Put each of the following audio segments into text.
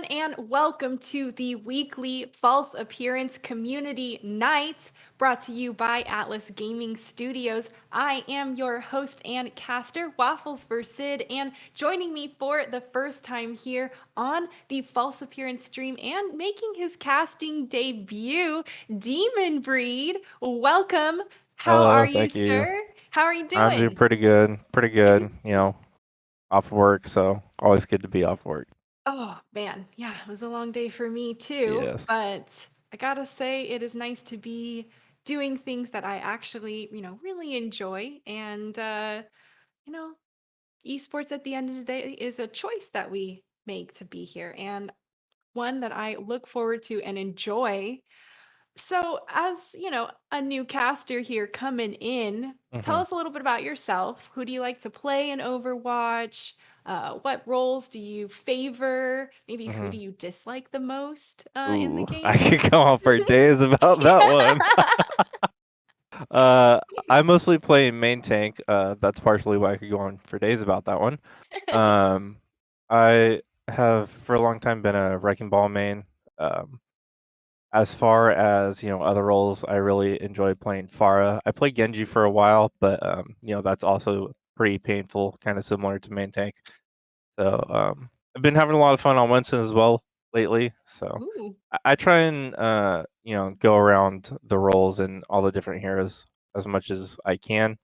and welcome to the weekly False Appearance Community Night brought to you by Atlas Gaming Studios. I am your host and caster, Waffles for Sid, and joining me for the first time here on the False Appearance stream and making his casting debut, Demon Breed. Welcome. How are Hello, you, thank you. sir? How are you I'm doing doing? pretty good. Pretty good. Off work, so always good to be off work. Oh man, yeah, it was a long day for me too, Yes. but I gotta say it is nice to be doing things that I actually, really enjoy. And you know, esports at the end of the day is a choice that we make to be here and one that I look forward to and enjoy. So, as a new caster here coming in, tell hmm us a little bit about yourself. Who do you like to play in Overwatch? What roles do you favor? Maybe who do hmm you dislike the most in the Ooh, I game? could go on for days about that one. Uh, I mostly play main tank. That's partially why I could go on for days about that one. Um, I have for a long time been a wrecking ball main. Um, as far as other roles, I really enjoy playing Pharah. I played Genji for a while, but that's also pretty painful, kind of similar to main tank. So I've been having a lot of fun on Winston as well lately. So Ooh, I try and go around the roles and all the different heroes as much as I can.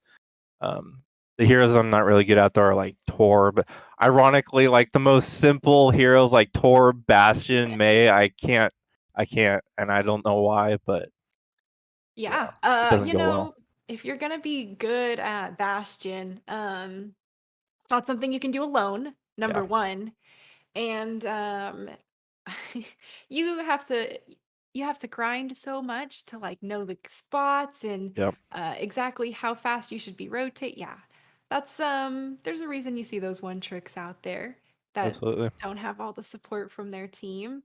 Um, the heroes I'm not really good at though are like Tor, but ironically, like the most simple heroes like Tor, Bastion, Mei, I can't, and I don't know why, but yeah, yeah. it doesn't go well. If you're gonna be good at Bastion, it's not something you can do alone. Yeah. Number one, and you have to grind so much to like know the spots and Yep. exactly how fast you should be rotate. Yeah, that's there's a reason you see those one tricks out there that Absolutely. don't have all the support from their team.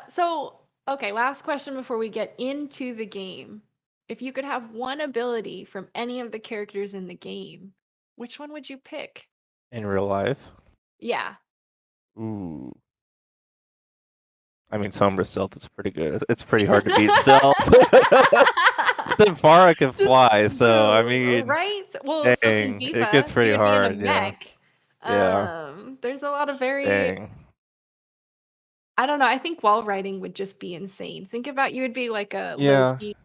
So okay, last question before we get into the game. If you could have one ability from any of the characters in the game, which one would you pick? In real life. Yeah. Ooh. I mean, Sombra Stealth is pretty good. It's pretty hard to beat Stealth. But then Pharah can Just fly, so I mean, right? Well, so can dang, it gets D.Va. You pretty would be in a hard. Yeah. mech. Yeah. There's a lot of very Dang. I don't know, I think wall riding would just be insane. Think about you would be like a Yeah. low-key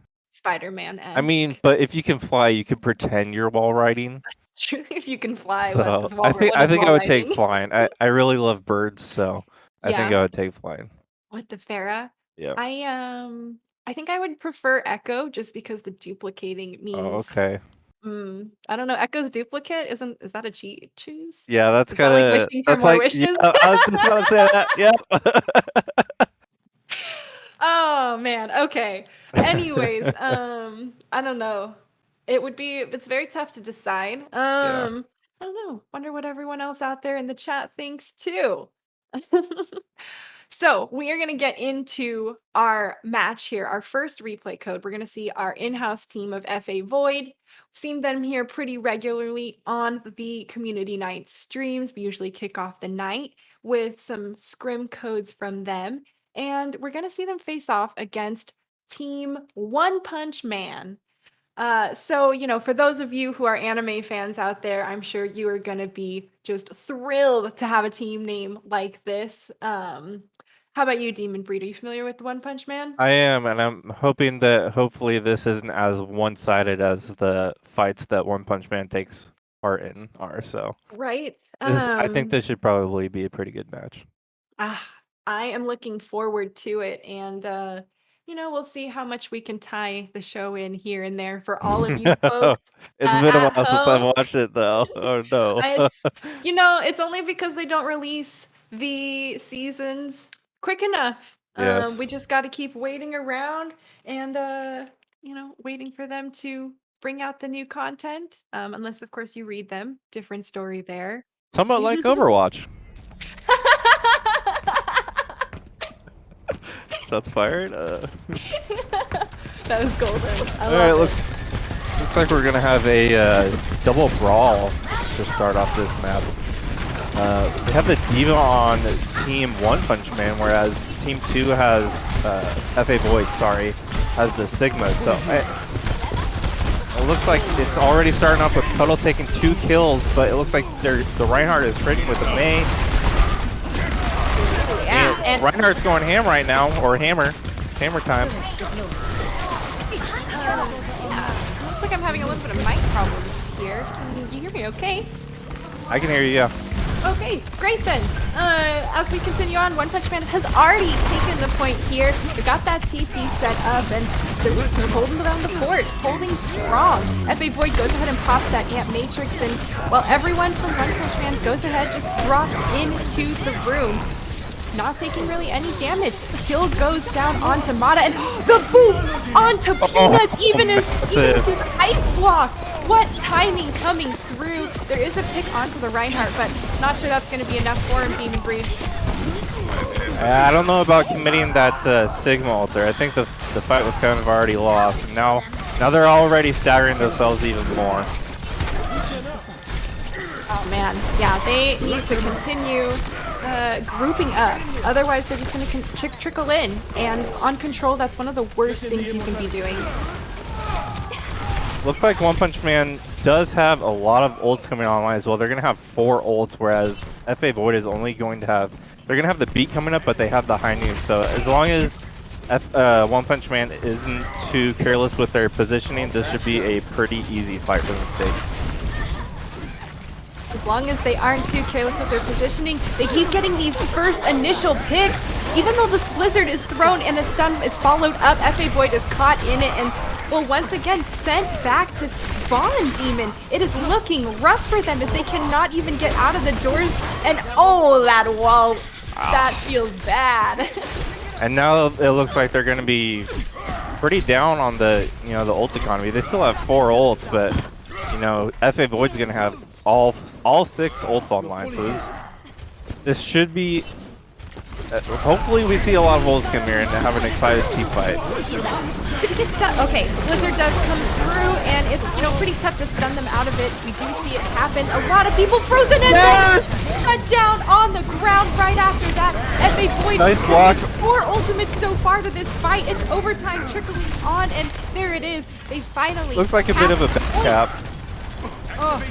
I mean, Spider-Man-esque. but if you can fly, you can pretend you're wall riding. True, if you can fly, So I think what I is think I wall would take riding? flying. I really love birds, so I think Yeah, I would take flying. with the Pharah. Yeah. I, I think I would prefer Echo just because the duplicating Oh, means okay. I don't know, Echo's duplicate is that a cheat choose? Yeah, that's Is that like kinda wishing for that's more like yeah, wishes? I was just about to say that. Yep. Oh man, okay. Anyways, I don't know. It's very tough to decide. Yeah. I don't know. Wonder what everyone else out there in the chat thinks too. So, we are going to get into our match here. Our first replay code. We're going to see our in-house team of FA Void. We've seen them here pretty regularly on the community night streams. We usually kick off the night with some scrim codes from them. And we're going to see them face off against Team One Punch Man. So, for those of you who are anime fans out there, I'm sure you are going to be just thrilled to have a team name like this. How about you, Demon Breed? Are you familiar with One Punch Man? I am, and I'm hoping that hopefully this isn't as one-sided as the fights that One Punch Man takes part in are. So Right. I think this should probably be a pretty good match. Ah, I am looking forward to it, and we'll see how much we can tie the show in here and there for all of you folks It's been a at while since I've home. watched it though. Oh no. It's it's only because they don't release the seasons quick enough. We Yes. just got to keep waiting around and waiting for them to bring out the new content. Unless of course you read them, different story there. Somewhat like Overwatch. Shots fired. That was golden. I All right, love it. looks like we're gonna have a double brawl to start off this map. We have the D.Va on Team One Punch Man, whereas Team 2 has FA Void, sorry, has the Sigma. So it looks like it's already starting off with Puddle taking 2 kills, but it looks like the Reinhardt is trading with the Mei. Yeah, and Reinhardt's going ham right now, or hammer time. looks like I'm having a little bit of mic problem here. Can you hear me okay? I can hear you, yeah. Okay, great then. As we continue on, One Punch Man has already taken the point here. We got that TP set up, and they're holding around the fort, holding strong. FA Void goes ahead and pops that Amp Matrix, and while everyone from One Punch Man goes ahead, just drops into the room, not taking really any damage. The kill goes down onto Mata, and the boom onto Peanuts, even as his ice block. What timing coming through. There is a pick onto the Reinhardt, but not sure that's going to be enough for him, Demon Breed. I don't know about committing that Sigma ult there. I think the fight was kind of already lost. And now they're already staggering themselves even more. Oh man, yeah, they need to continue grouping up. Otherwise, they're just going to trickle in. And on control, that's one of the worst things you can be doing. Looks like One Punch Man does have a lot of ults coming online as well. They're going to have 4 ults, whereas FA Void is only going to have... They're going to have the beat coming up, but they have the high noon. So as long as One Punch Man isn't too careless with their positioning, this should be a pretty easy fight for them to take. As long as they aren't too careless with their positioning, they keep getting these first initial picks. Even though this blizzard is thrown and a stun is followed up, FA Void is caught in it and will once again sent back to spawn, Demon. It is looking rough for them as they cannot even get out of the doors. And oh, that wall, that feels bad. And now it looks like they're going to be pretty down on the, the ult economy. They still have 4 ults, but, FA Void's going to have all 6 ults online. So this should be... hopefully we see a lot of ults come here and have an excited team fight. Okay, Blizzard does come through, and it's pretty tough to stun them out of it. We do see it happen. A lot of people frozen in there, cut down on the ground right after that. FA Void nice block. 4 ultimates so far to this fight. It's overtime trickling on, and there it is. They finally looks like a bit of a back cap. Oh,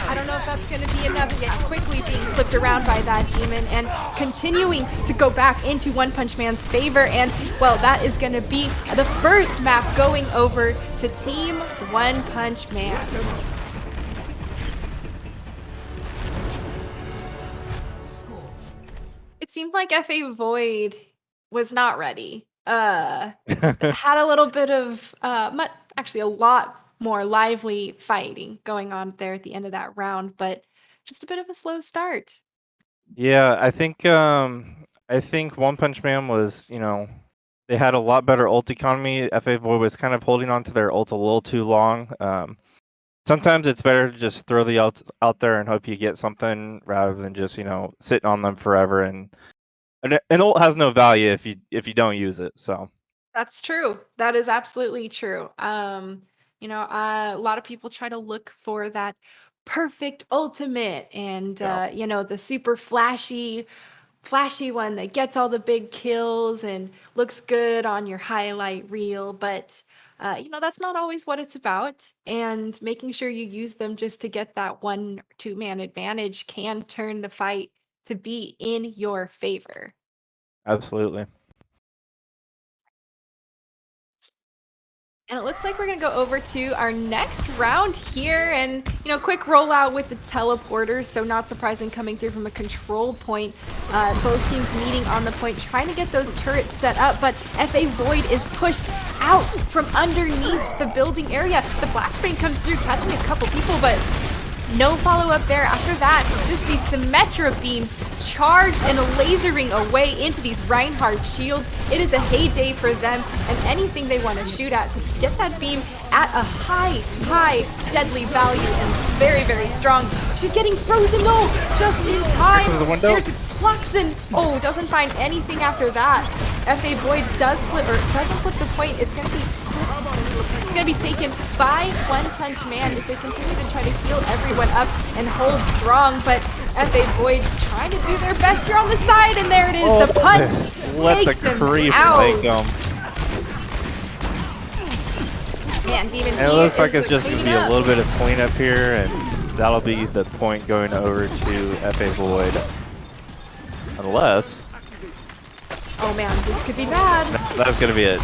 I don't know if that's going to be enough. Yet quickly being flipped around by that Demon and continuing to go back into One Punch Man's favor. And, well, that is going to be the first map going over to Team One Punch Man. It seemed like FA Void was not ready. Had a little bit of, actually a lot more lively fighting going on there at the end of that round, but just a bit of a slow start. Yeah, I think One Punch Man was, they had a lot better ult economy. FA Void was kind of holding on to their ult a little too long. Sometimes it's better to just throw the ult out there and hope you get something rather than just, sitting on them forever. And an ult has no value if you don't use it. So That's true. That is absolutely true. A lot of people try to look for that perfect ultimate and the super flashy one that gets all the big kills and looks good on your highlight reel, but that's not always what it's about. And making sure you use them just to get that 1-2 man advantage can turn the fight to be in your favor. absolutely. And it looks like we're going to go over to our next round here and, quick rollout with the teleporters. So not surprising coming through from a control point. Both teams meeting on the point, trying to get those turrets set up. But FA Void is pushed out from underneath the building area. The flashbang comes through, catching a couple people, but no follow-up there. After that, just these Symmetra beams charged and lasering away into these Reinhardt shields. It is a heyday for them, and anything they want to shoot at to get that beam at a high deadly value and very, very strong. She's getting frozen though, just in time. There's Fluxen. Oh, doesn't find anything after that. FA Void doesn't flip the point. It's gonna be taken by One Punch Man as they continue to try to heal everyone up and hold strong. But FA Void trying to do their best here on the side, and there it is, the punch Let the takes him creep out. make him. Man, Demon And it P looks like is it's just going to be a cleaning little up. bit of cleanup here, and that'll be the point going over to FA Void. Unless... Oh man, this could be bad. That's going to be it.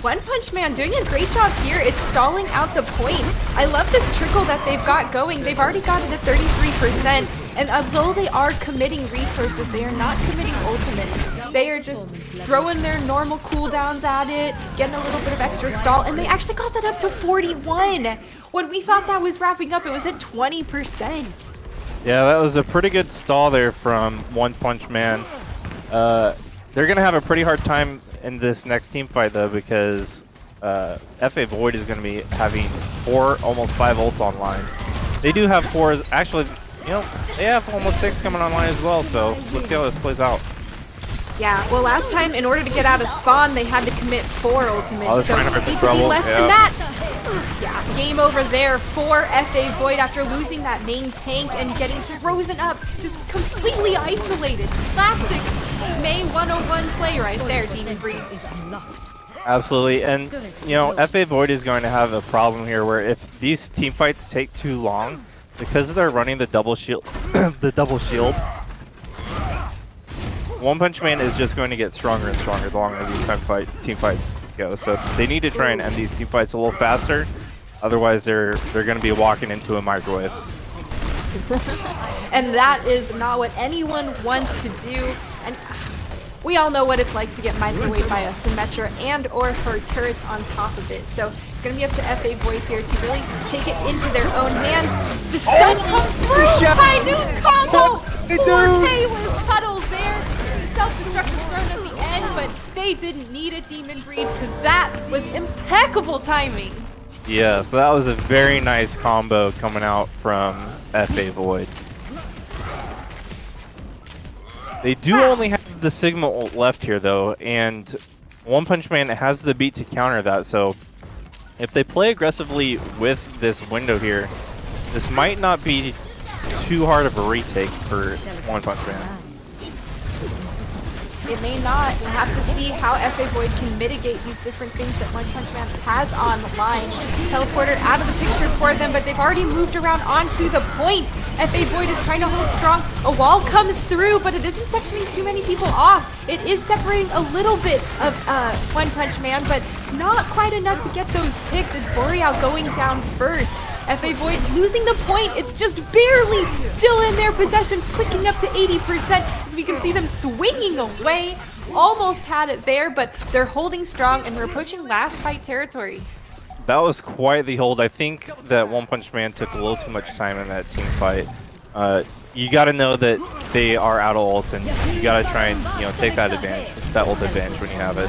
One Punch Man doing a great job here. It's stalling out the point. I love this trickle that they've got going. They've already got it at 33%. And although they are committing resources, they are not committing ultimates. They are just throwing their normal cooldowns at it, getting a little bit of extra stall, and they actually got that up to 41. When we thought that was wrapping up, it was at 20%. Yeah, that was a pretty good stall there from One Punch Man. They're going to have a pretty hard time in this next team fight though, because FA Void is going to be having 4, almost 5 ults online. They do have 4, actually, you know, they have almost 6 coming online as well, so let's see how this plays out. Yeah, well last time, in order to get out of spawn, they had to commit 4 ultimates, Oh, so they're trying to it hurt needs the to be trouble, less yeah. than that. Yeah, game over there for FA Void after losing that main tank and getting frozen up, just completely isolated. Classic May 101 play right there, Demon Breed. Absolutely, and you know, FA Void is going to have a problem here where if these team fights take too long, because they're running the double shield, One Punch Man is just going to get stronger and stronger the longer these team fights go. So they need to try and end these team fights a little faster, otherwise they're going to be walking into a microwave. And that is not what anyone wants to do. And we all know what it's like to get microwaved by a Symmetra and or her turrets on top of it. So it's going to be up to FA Void here to really take it into their own hands. The stun comes through! High noon combo! 4K with Cuddle there. Self-destruction thrown at the end, but they didn't need a Demon Breed because that was impeccable timing. Yeah, so that was a very nice combo coming out from FA Void. They do only have the Sigma ult left here though, and One Punch Man has the beat to counter that, so if they play aggressively with this window here, this might not be too hard of a retake for One Punch Man. It may not. We'll have to see how FA Void can mitigate these different things that One Punch Man has online. Teleporter out of the picture for them, but they've already moved around onto the point. FA Void is trying to hold strong. A wall comes through, but it isn't sectioning too many people off. It is separating a little bit of One Punch Man, but not quite enough to get those picks. It's Boreal going down first. FA Void losing the point. It's just barely still in their possession, clicking up to 80%, as we can see them swinging away. Almost had it there, but they're holding strong, and we're approaching last fight territory. That was quite the hold. I think that One Punch Man took a little too much time in that team fight. You got to know that they are out of ult, and you got to try and take that advantage, that ult advantage when you have it.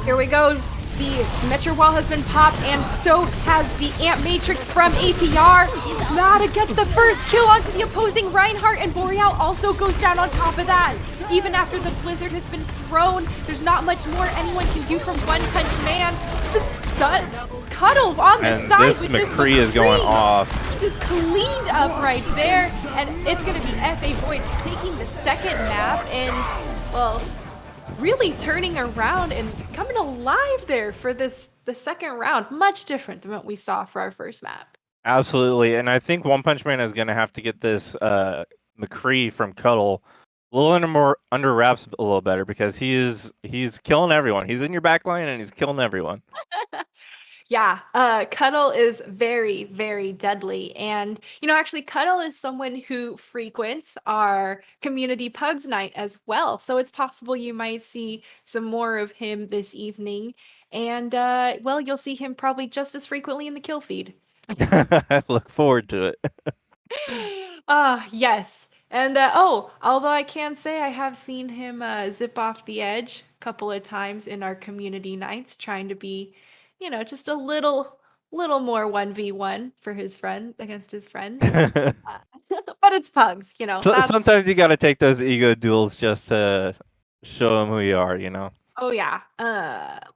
Here we go. The Symmetra wall has been popped, and so has the Amp Matrix from ATR. Nada gets the first kill onto the opposing Reinhardt, and Boreal also goes down on top of that. Even after the Blizzard has been thrown, there's not much more anyone can do from One Punch Man. The stun Cuddle on the And side this with McCree is going off. Just cleaned up right there, and it's going to be FA Void taking the second map, and, well, really turning around and coming alive there for the second round. Much different than what we saw for our first map. Absolutely, and I think One Punch Man is going to have to get this McCree from Cuddle a little under wraps a little better, because he's killing everyone. He's in your backline and he's killing everyone. Yeah, Cuddle is very, very deadly. And, actually, Cuddle is someone who frequents our community Pugs night as well. So it's possible you might see some more of him this evening. And, well, you'll see him probably just as frequently in the kill feed. I look forward to it. Yes. And, although I can say I have seen him zip off the edge a couple of times in our community nights, trying to be just a little more 1v1 for his friend against his friends. But it's Pugs, So, sometimes you got to take those ego duels just to show them who you are, Oh yeah.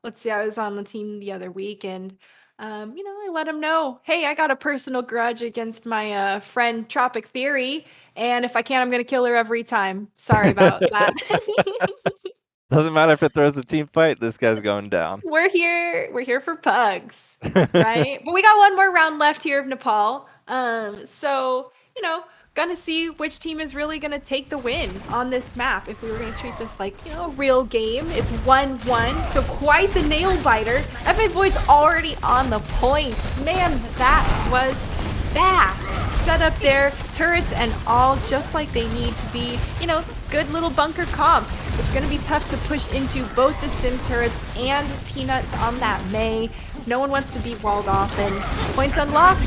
Let's see, I was on the team the other week, and I let him know, hey, I got a personal grudge against my friend Tropic Theory, and if I can, I'm gonna kill her every time. Sorry about that. Doesn't matter if it throws a team fight, this guy's going down. We're here for pugs, right? But we got one more round left here of Nepal. So, gonna see which team is really gonna take the win on this map. If we were gonna treat this like, a real game, it's 1-1, so quite the nail biter. FA Void's already on the point. Man, that was fast. Set up their turrets and all just like they need to be, good little bunker comp. It's going to be tough to push into both the Sim turrets and Peanuts on that Mei. No one wants to be walled off, and points unlocked.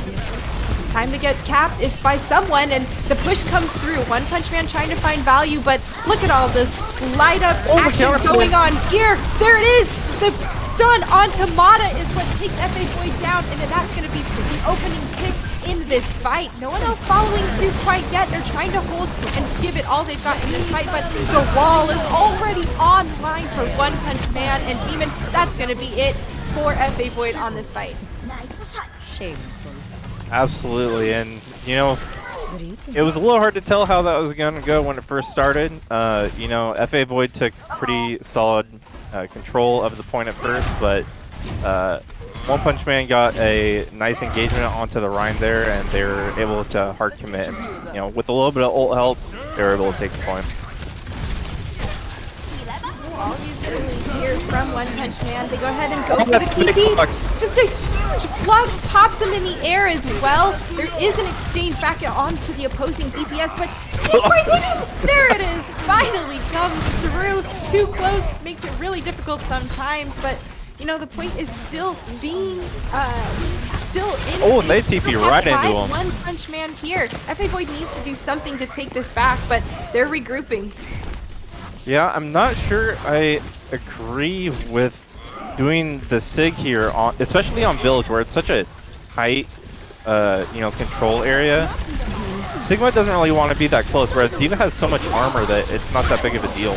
Time to get capped if by someone, and the push comes through. One Punch Man trying to find value, but look at all this light up action going on here. There it is. The stun onto Mata is what takes FA Void down, and then that's going to be the opening pick in this fight. No one else following suit quite yet. They're trying to hold and give it all they've got in this fight, but the wall is already online for One Punch Man and Demon. That's going to be it for FA Void on this fight. Shameful. Absolutely, and it was a little hard to tell how that was going to go when it first started. FA Void took pretty solid control of the point at first, but One Punch Man got a nice engagement onto the Rhine there, and they were able to hard commit. And, with a little bit of ult help, they were able to take the point. All these early here from One Punch Man. They go ahead and go for the TP. Just a huge flux pops him in the air as well. There is an exchange back onto the opposing DPS, but there it is. Finally comes through. Too close makes it really difficult sometimes, but the point is still being still in. Oh, and they TP right into him. One Punch Man here. FA Void needs to do something to take this back, but they're regrouping. Yeah, I'm not sure I agree with doing the SIG here, especially on Village, where it's such a tight, control area. Sigma doesn't really want to be that close, whereas D.Va has so much armor that it's not that big of a deal.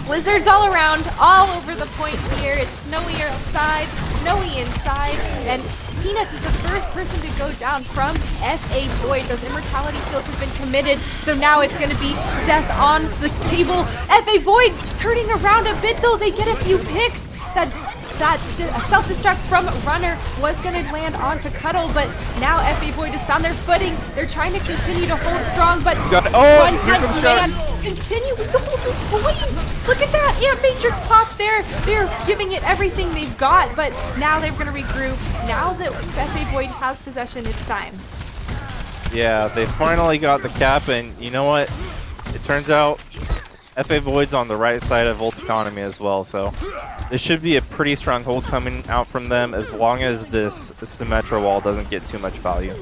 Blizzards all around, all over the point here. It's snowy outside, snowy inside, and Peanuts is the first person to go down from FA Void. Those immortality fields have been committed, so now it's going to be death on the table. FA Void turning around a bit, though. They get a few picks. That self-destruct from Runner was going to land onto Cuddle, but now FA Void is on their footing. They're trying to continue to hold strong, but One Punch Man continue with the whole point. Look at that! Yeah, Matrix pop there. They're giving it everything they've got, but now they're going to regroup. Now that FA Void has possession, it's time. Yeah, they finally got the cap, and you know what? It turns out FA Void's on the right side of ult economy as well, so this should be a pretty strong hold coming out from them as long as this Symmetra wall doesn't get too much value.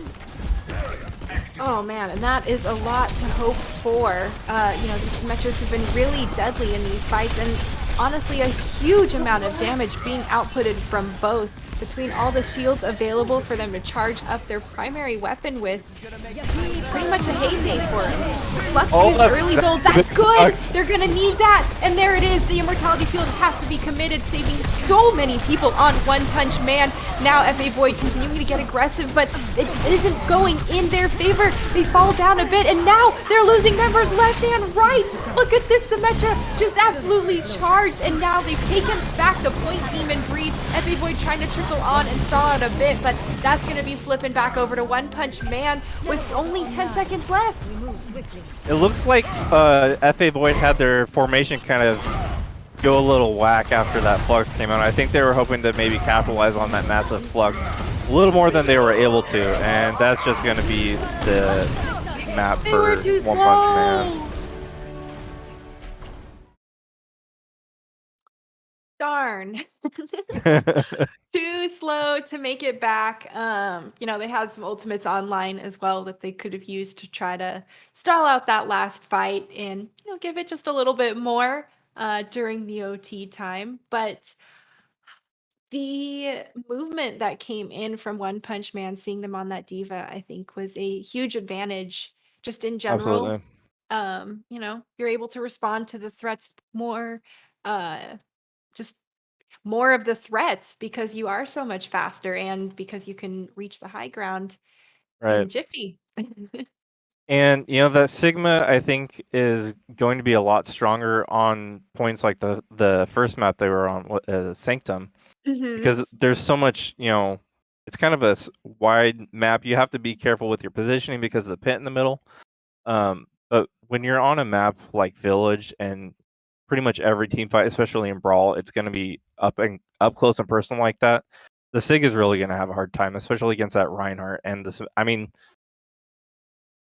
Oh man, and that is a lot to hope for. These Symmetras have been really deadly in these fights, and honestly a huge amount of damage being outputted from both. Between all the shields available for them to charge up their primary weapon with, pretty much a heyday for them. Flux used early gold, that's good! They're gonna need that! And there it is, the Immortality Field has to be committed, saving so many people on One Punch Man. Now FA Void continuing to get aggressive, but it isn't going in their favor. They fall down a bit, and now they're losing members left and right! Look at this Symmetra, just absolutely charged, and now they've taken back the point Demon Breed. FA Void trying to trickle on and stall out a bit, but that's going to be flipping back over to One Punch Man with only 10 seconds left. It looks like FA Void had their formation kind of go a little whack after that Flux came out. I think they were hoping to maybe capitalize on that massive Flux a little more than they were able to, and that's just going to be the map for One Punch Man. Darn. Too slow to make it back. They had some ultimates online as well that they could have used to try to stall out that last fight and, give it just a little bit more during the OT time. But the movement that came in from One Punch Man, seeing them on that D.Va, I think was a huge advantage just in general. Absolutely. You're able to respond to the threats more, just more of the threats because you are so much faster and because you can reach the high ground Right. in jiffy. And that Sigma I think is going to be a lot stronger on points like the first map they were on, Sanctum, because there's so much, it's kind of a wide map. You have to be careful with your positioning because of the pit in the middle. But when you're on a map like Village and pretty much every team fight, especially in Brawl, it's going to be up close and personal like that. The Sig is really going to have a hard time, especially against that Reinhardt. And this, I mean,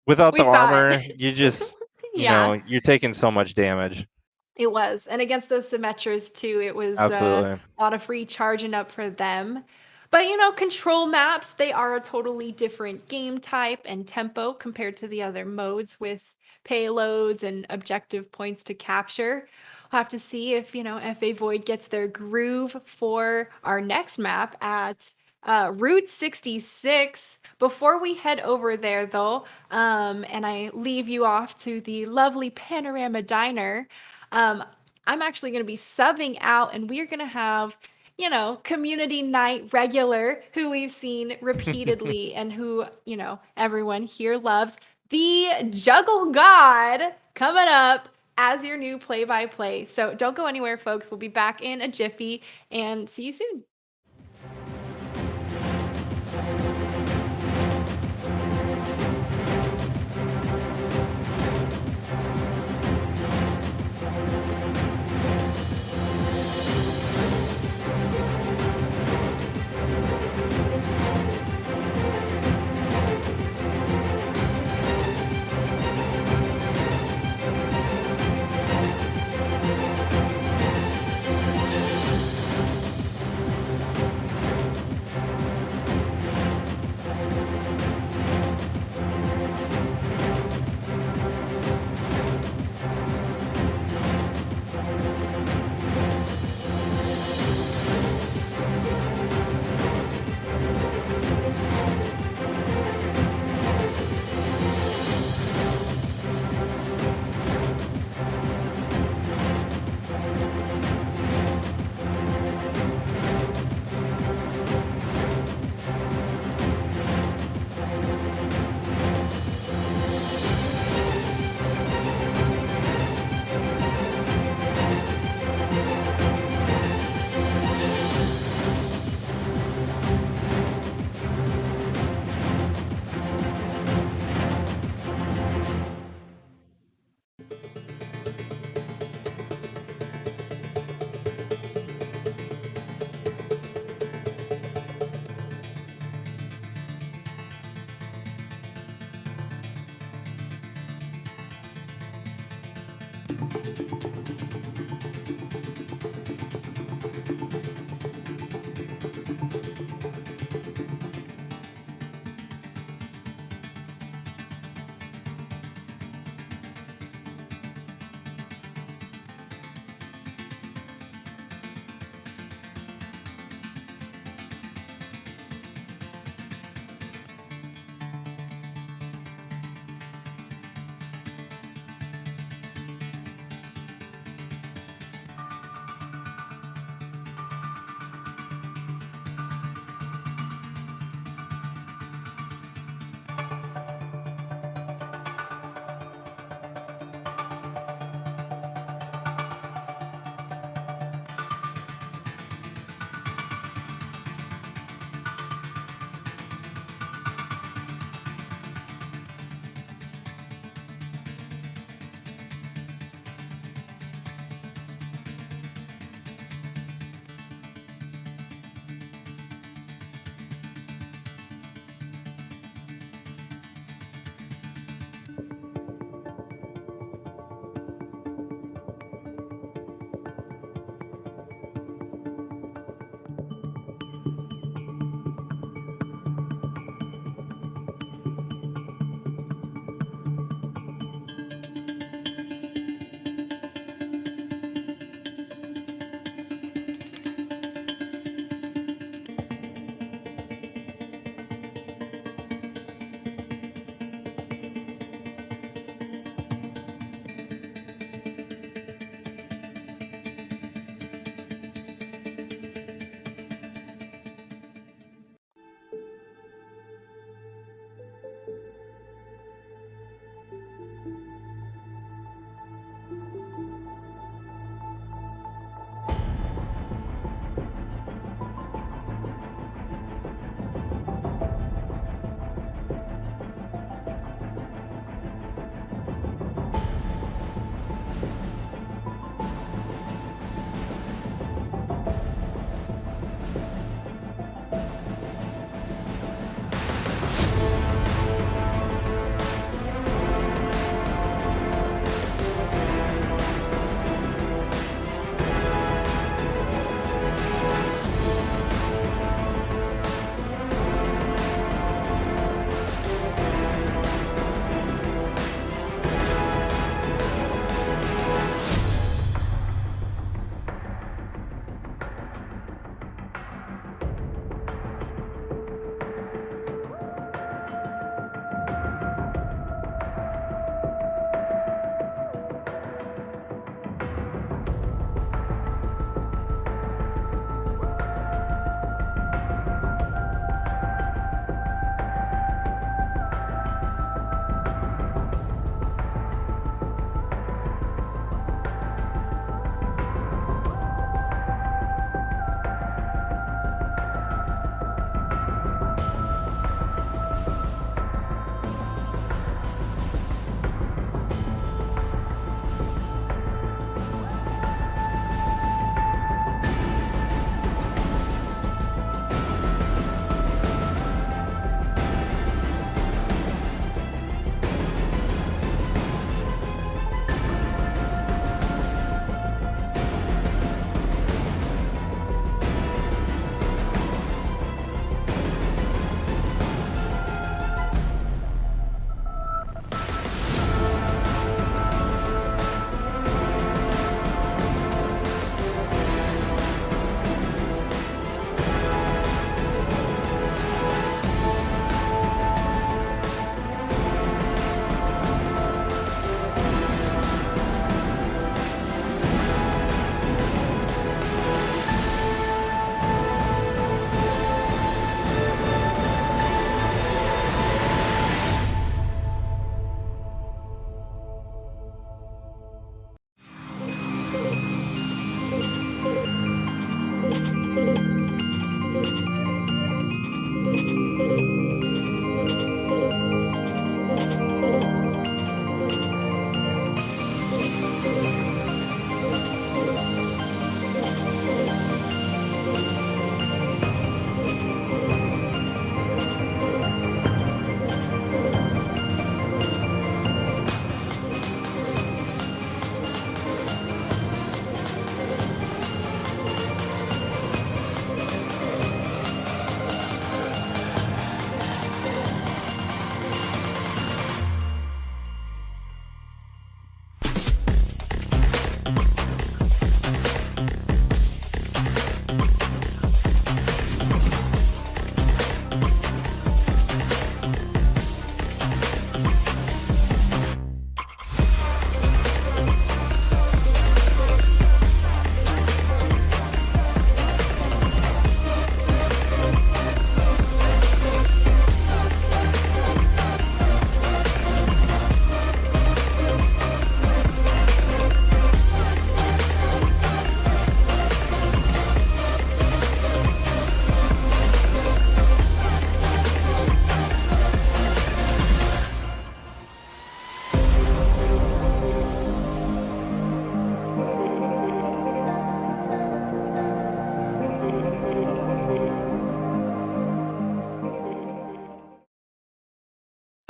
without We the saw armor, it. you just, Yeah. you're taking so much damage. It was, and against those Symmetras too, it was Absolutely. a lot of free charging up for them. But control maps, they are a totally different game type and tempo compared to the other modes with payloads and objective points to capture. We'll have to see if, FA Void gets their groove for our next map at Route 66. Before we head over there, though, and I leave you off to the lovely Panorama Diner, um, I'm actually going to be subbing out, and we're going to have, community night regular who we've seen repeatedly and who, everyone here loves, the Juggle God, coming up as your new play by play. So don't go anywhere, folks. We'll be back in a jiffy and see you soon.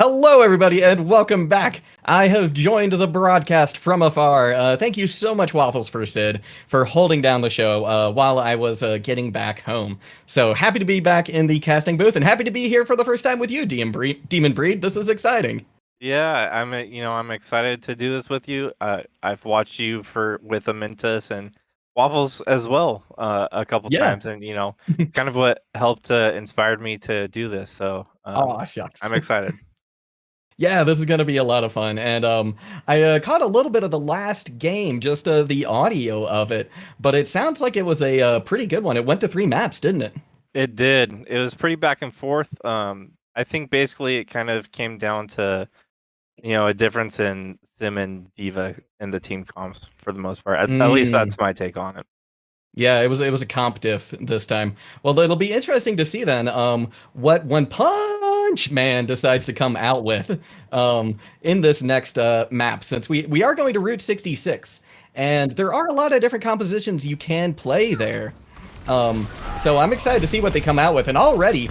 Hello, everybody, and welcome back. I have joined the broadcast from afar. Thank you so much, Waffles for Sid, for holding down the show while I was getting back home. So happy to be back in the casting booth, and happy to be here for the first time with you, Demon Breed. This is exciting. Yeah, I'm excited to do this with you. I've watched you with Amintus and Waffles as well a couple Yeah. times, and kind of what helped inspired me to do this. So Aw, shucks. I'm excited. Yeah, this is going to be a lot of fun. And I caught a little bit of the last game, just the audio of it. But it sounds like it was a pretty good one. It went to 3 maps, didn't it? It did. It was pretty back and forth. I think basically it kind of came down to a difference in Sim and Diva in the team comps for the most part. At least that's my take on it. Yeah, it was a comp diff this time. Well, it'll be interesting to see then what One Punch Man decides to come out with in this next map, since we are going to Route 66, and there are a lot of different compositions you can play there. So I'm excited to see what they come out with, and already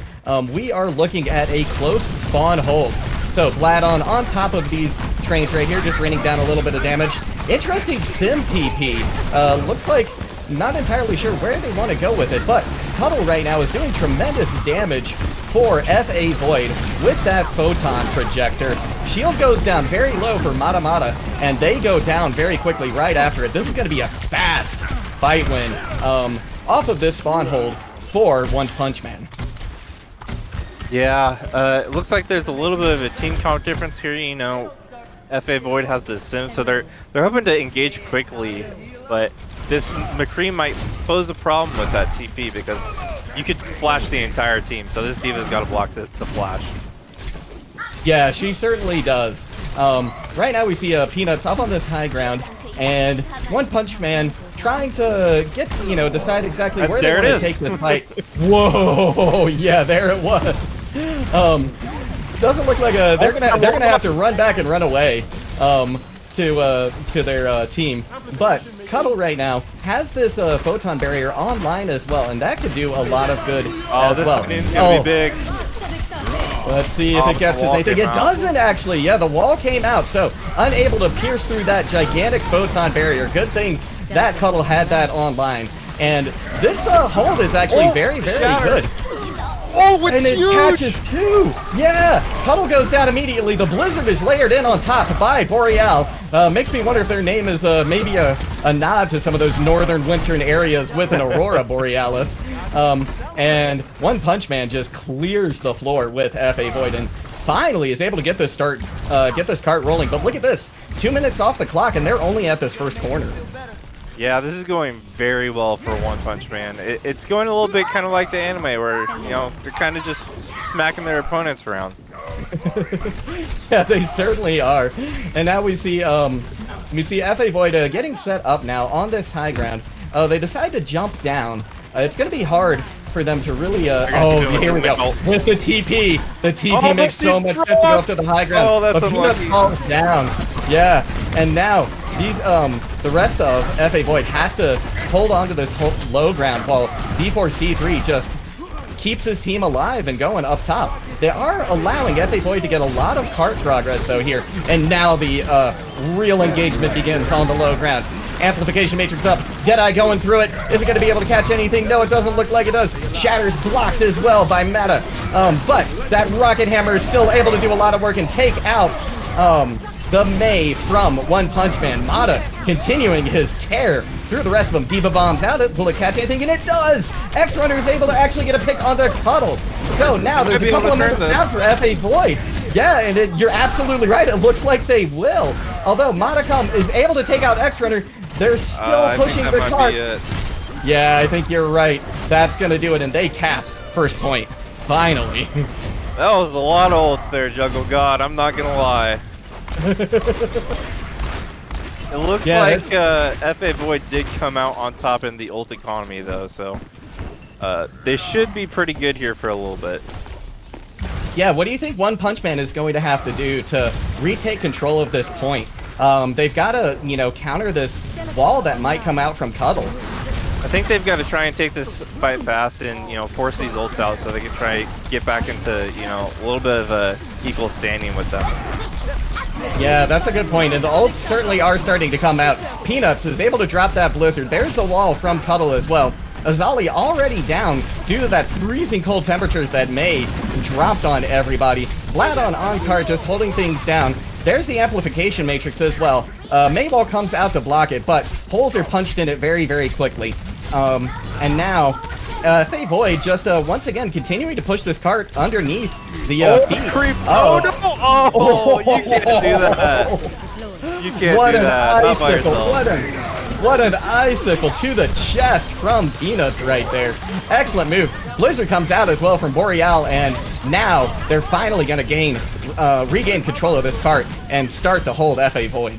we are looking at a close spawn hold. So Bladon on top of these trains right here, just raining down a little bit of damage. Interesting Sim TP. Looks like not entirely sure where they want to go with it, but Cuddle right now is doing tremendous damage for FA Void with that photon projector. Shield goes down very low for Mata, and they go down very quickly right after it. This is going to be a fast fight win off of this spawn hold for One Punch Man. Yeah, it looks like there's a little bit of a team count difference here. FA Void has the Sim, so they're hoping to engage quickly, but this McCree might pose a problem with that TP because you could flash the entire team, so this Diva's got to block the flash. Yeah, she certainly does. Right now we see Peanuts up on this high ground, and One Punch Man trying to get, decide exactly where they want to take this fight. Whoa, yeah, there it was. Doesn't look like they're gonna have to run back and run away to their team. But Cuddle right now has this photon barrier online as well, and that could do a lot of good as well. This is gonna be big. Let's see if it gets us anything. It doesn't actually. Yeah, the wall came out, so unable to pierce through that gigantic photon barrier. Good thing that Cuddle had that online. And this hold is actually very, very good. Oh, it's and it huge! catches too! Yeah! Cuddle goes down immediately. The blizzard is layered in on top by Boreal. Makes me wonder if their name is maybe a nod to some of those northern wintern areas with an Aurora Borealis. And One Punch Man just clears the floor with FA Void and finally is able to get this cart rolling. But look at this. 2 minutes off the clock and they're only at this first corner. Yeah, this is going very well for One Punch Man. It's going a little bit kind of like the anime where, they're kind of just smacking their opponents around. Yeah, they certainly are. And now we see FA Void getting set up now on this high ground. They decide to jump down. It's going to be hard for them to really, here we go. With the TP. The TP makes so much sense to go up to the high ground. Oh, that's but Peanuts falls down. Yeah, and now these, the rest of FA Void has to hold on to this low ground while D4C3 just keeps his team alive and going up top. They are allowing FA Void to get a lot of cart progress though here, and now the real engagement begins on the low ground. Amplification Matrix up, Deadeye going through it. Is it going to be able to catch anything? No, it doesn't look like it does. Shatter's blocked as well by Meta. But that Rocket Hammer is still able to do a lot of work and take out the May from One Punch Man. Mata continuing his tear through the rest of them. Diva bombs out. Will it catch anything? And it does! X-Runner is able to actually get a pick on their Cuddle. So now there's a couple of minutes out for FA Void. Yeah, and you're absolutely right. It looks like they will. Although Modicum is able to take out X-Runner, they're still pushing the cart. Yeah, I think you're right. That's going to do it, and they cap first point. Finally. That was a lot of ults there, Jungle God. I'm not going to lie. It looks like FA Void did come out on top in the ult economy, though, so they should be pretty good here for a little bit. Yeah, what do you think One Punch Man is going to have to do to retake control of this point? They've got to, counter this wall that might come out from Cuddle. I think they've got to try and take this fight fast and, you know, force these ults out so they can try get back into, you know, a little bit of a equal standing with them. Yeah, that's a good point, and the ults certainly are starting to come out. Peanuts is able to drop that Blizzard. There's the wall from Cuddle as well. Azali already down due to that freezing cold temperatures that May dropped on everybody. Bladon on card just holding things down. There's the amplification matrix as well. Mayball comes out to block it, but holes are punched in it very, very quickly. And now, Faye Void just once again continuing to push this cart underneath the feet. Creep. Oh no! Oh, you can't do that. You can't What do an that. Not by icicle! yourself. What an icicle to the chest from Peanuts right there. Excellent move. Blizzard comes out as well from Boreal, and now they're finally going to regain control of this cart and start to hold FA Void.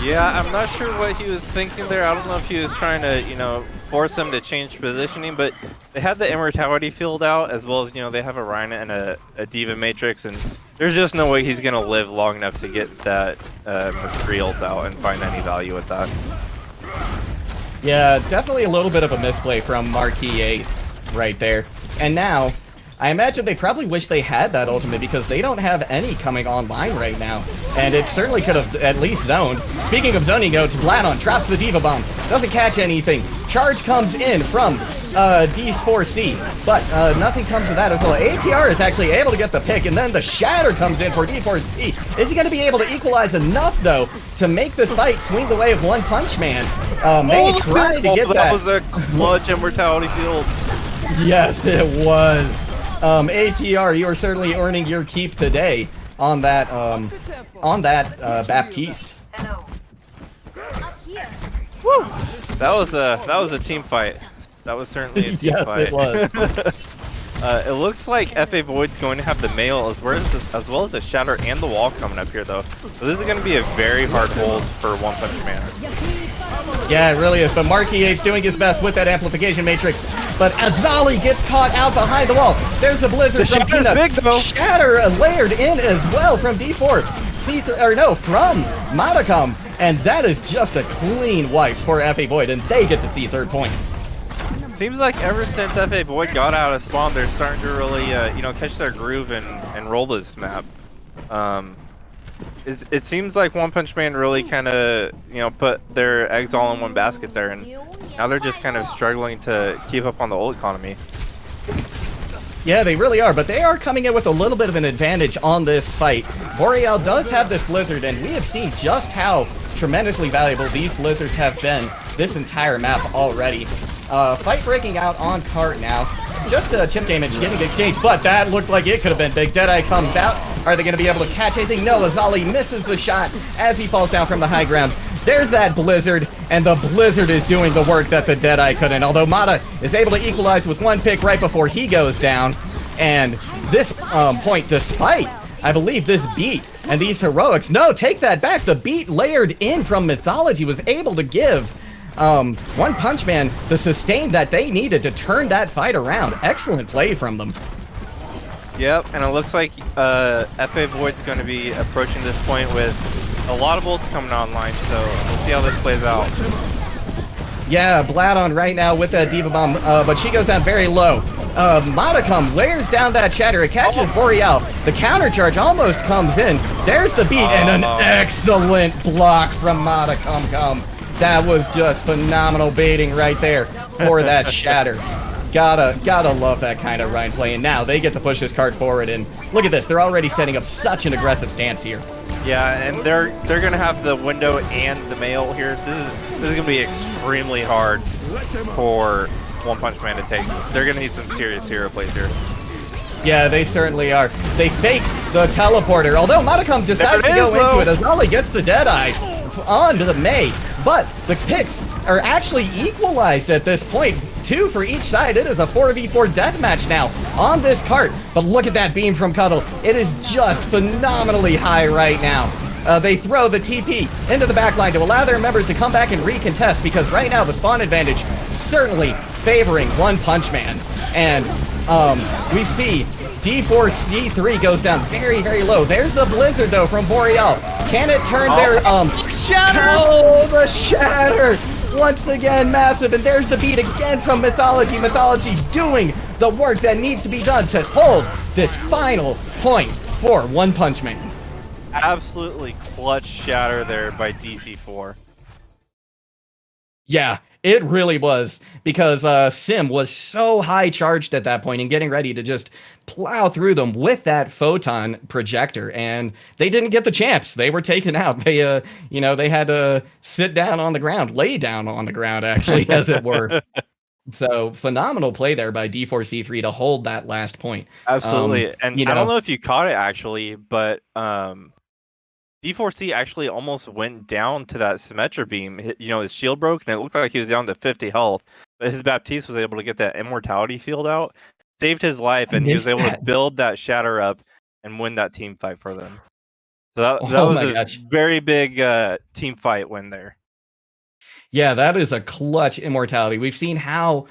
Yeah, I'm not sure what he was thinking there. I don't know if he was trying to, you know, force them to change positioning, but they have the Immortality field out, as well as, you know, they have a Rhino and a Diva Matrix, and there's just no way he's going to live long enough to get that McCree ult out and find any value with that. Yeah, definitely a little bit of a misplay from Marquee 8 right there. And now, I imagine they probably wish they had that ultimate because they don't have any coming online right now. And it certainly could have at least zoned. Speaking of zoning notes, Bladon drops the Diva Bomb. Doesn't catch anything. Charge comes in from D4C, but nothing comes of that as well. ATR is actually able to get the pick, and then the Shatter comes in for D4C. Is he going to be able to equalize enough, though, to make this fight swing the way of One Punch Man? May try to get that. That was a clutch Immortality field. Yes, it was. ATR, you are certainly earning your keep today on that Baptiste. Woo! That was a team fight. That was certainly a team Yes, fight. it was. It looks like FA Void's going to have the mail as well as the Shatter and the wall coming up here, though. So this is going to be a very hard hold for One Punch Man. Yeah, it really is. But Marquee 8's doing his best with that amplification matrix. But Azali gets caught out behind the wall. There's the Blizzard The from Shatter's Peanut. big, though. Shatter layered in as well from D4. From Modicum. And that is just a clean wipe for FA Void, and they get to see third point. Seems like ever since FA Void got out of spawn, they're starting to really, you know, catch their groove and roll this map. It seems like One Punch Man really kind of, you know, put their eggs all in one basket there, and now they're just kind of struggling to keep up on the ult economy. Yeah, they really are, but they are coming in with a little bit of an advantage on this fight. Boreal does have this Blizzard, and we have seen just how tremendously valuable these Blizzards have been this entire map already. Fight breaking out on cart now. Just a chip damage getting exchanged, but that looked like it could have been big. Deadeye comes out. Are they going to be able to catch anything? No, Azali misses the shot as he falls down from the high ground. There's that Blizzard, and the Blizzard is doing the work that the Deadeye couldn't. Although Mata is able to equalize with one pick right before he goes down. And this point, despite, I believe, this beat and these heroics, no, take that back. The beat layered in from Mythology was able to give One Punch Man the sustain that they needed to turn that fight around. Excellent play from them. Yep, and it looks like FA Void's going to be approaching this point with a lot of ults coming online, so we'll see how this plays out. Yeah, Bladon right now with that Diva Bomb, but she goes down very low. Modicum layers down that Shatter. It catches Boreal. The counter charge almost comes in. There's the beat, and an excellent block from Modicum. That was just phenomenal baiting right there for that Shatter. Gotta love that kind of Rhine play. And now they get to push this card forward, and look at this. They're already setting up such an aggressive stance here. Yeah, and they're gonna have the window and the mail here. This is gonna be extremely hard for One Punch Man to take. They're gonna need some serious hero plays here. Yeah, they certainly are. They fake the teleporter, although Modicum decides to go into it as Ollie gets the Deadeye onto the May. But the picks are actually equalized at this point. 2 for each side. It is a 4v4 deathmatch now on this cart. But look at that beam from Cuddle. It is just phenomenally high right now. They throw the TP into the backline to allow their members to come back and recontest, because right now the spawn advantage certainly favoring One Punch Man. And we see D4C3 goes down very, very low. There's the Blizzard, though, from Boreal. Can it turn their, Shatter! Oh, the Shatter! once again massive, and there's the beat again from Mythology. Mythology doing the work that needs to be done to hold this final point for One Punch Man. Absolutely clutch shatter there by DC4. Yeah, it really was, because Sim was so high charged at that point and getting ready to just plow through them with that photon projector, and they didn't get the chance. They were taken out. They they had to sit down on the ground, lay down on the ground actually, as it were. So phenomenal play there by D4C3 to hold that last point. Absolutely. And you I don't know- know if you caught it actually, but D4C actually almost went down to that Symmetra beam. His shield broke, and it looked like he was down to 50 health. But his Baptiste was able to get that immortality field out, saved his life, and he was able to build that shatter up and win that team fight for them. So that was a very big team fight win there. Yeah, that is a clutch immortality. We've seen how,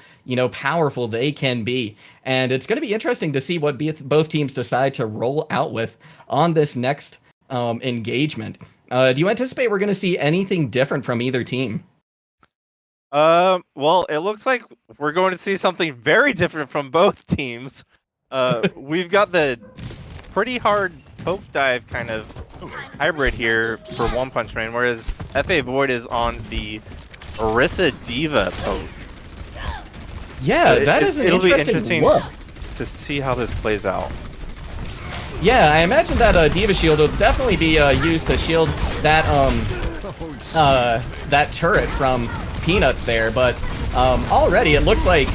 powerful they can be. And it's going to be interesting to see what both teams decide to roll out with on this next engagement. Do you anticipate we're going to see anything different from either team? Well, it looks like we're going to see something very different from both teams. We've got the pretty hard poke dive kind of hybrid here for One Punch Man, whereas FA Void is on the Orisa D.Va poke. Yeah, it'll be interesting look to see how this plays out. Yeah, I imagine that D.Va shield will definitely be used to shield that that turret from Peanuts there, but already it looks like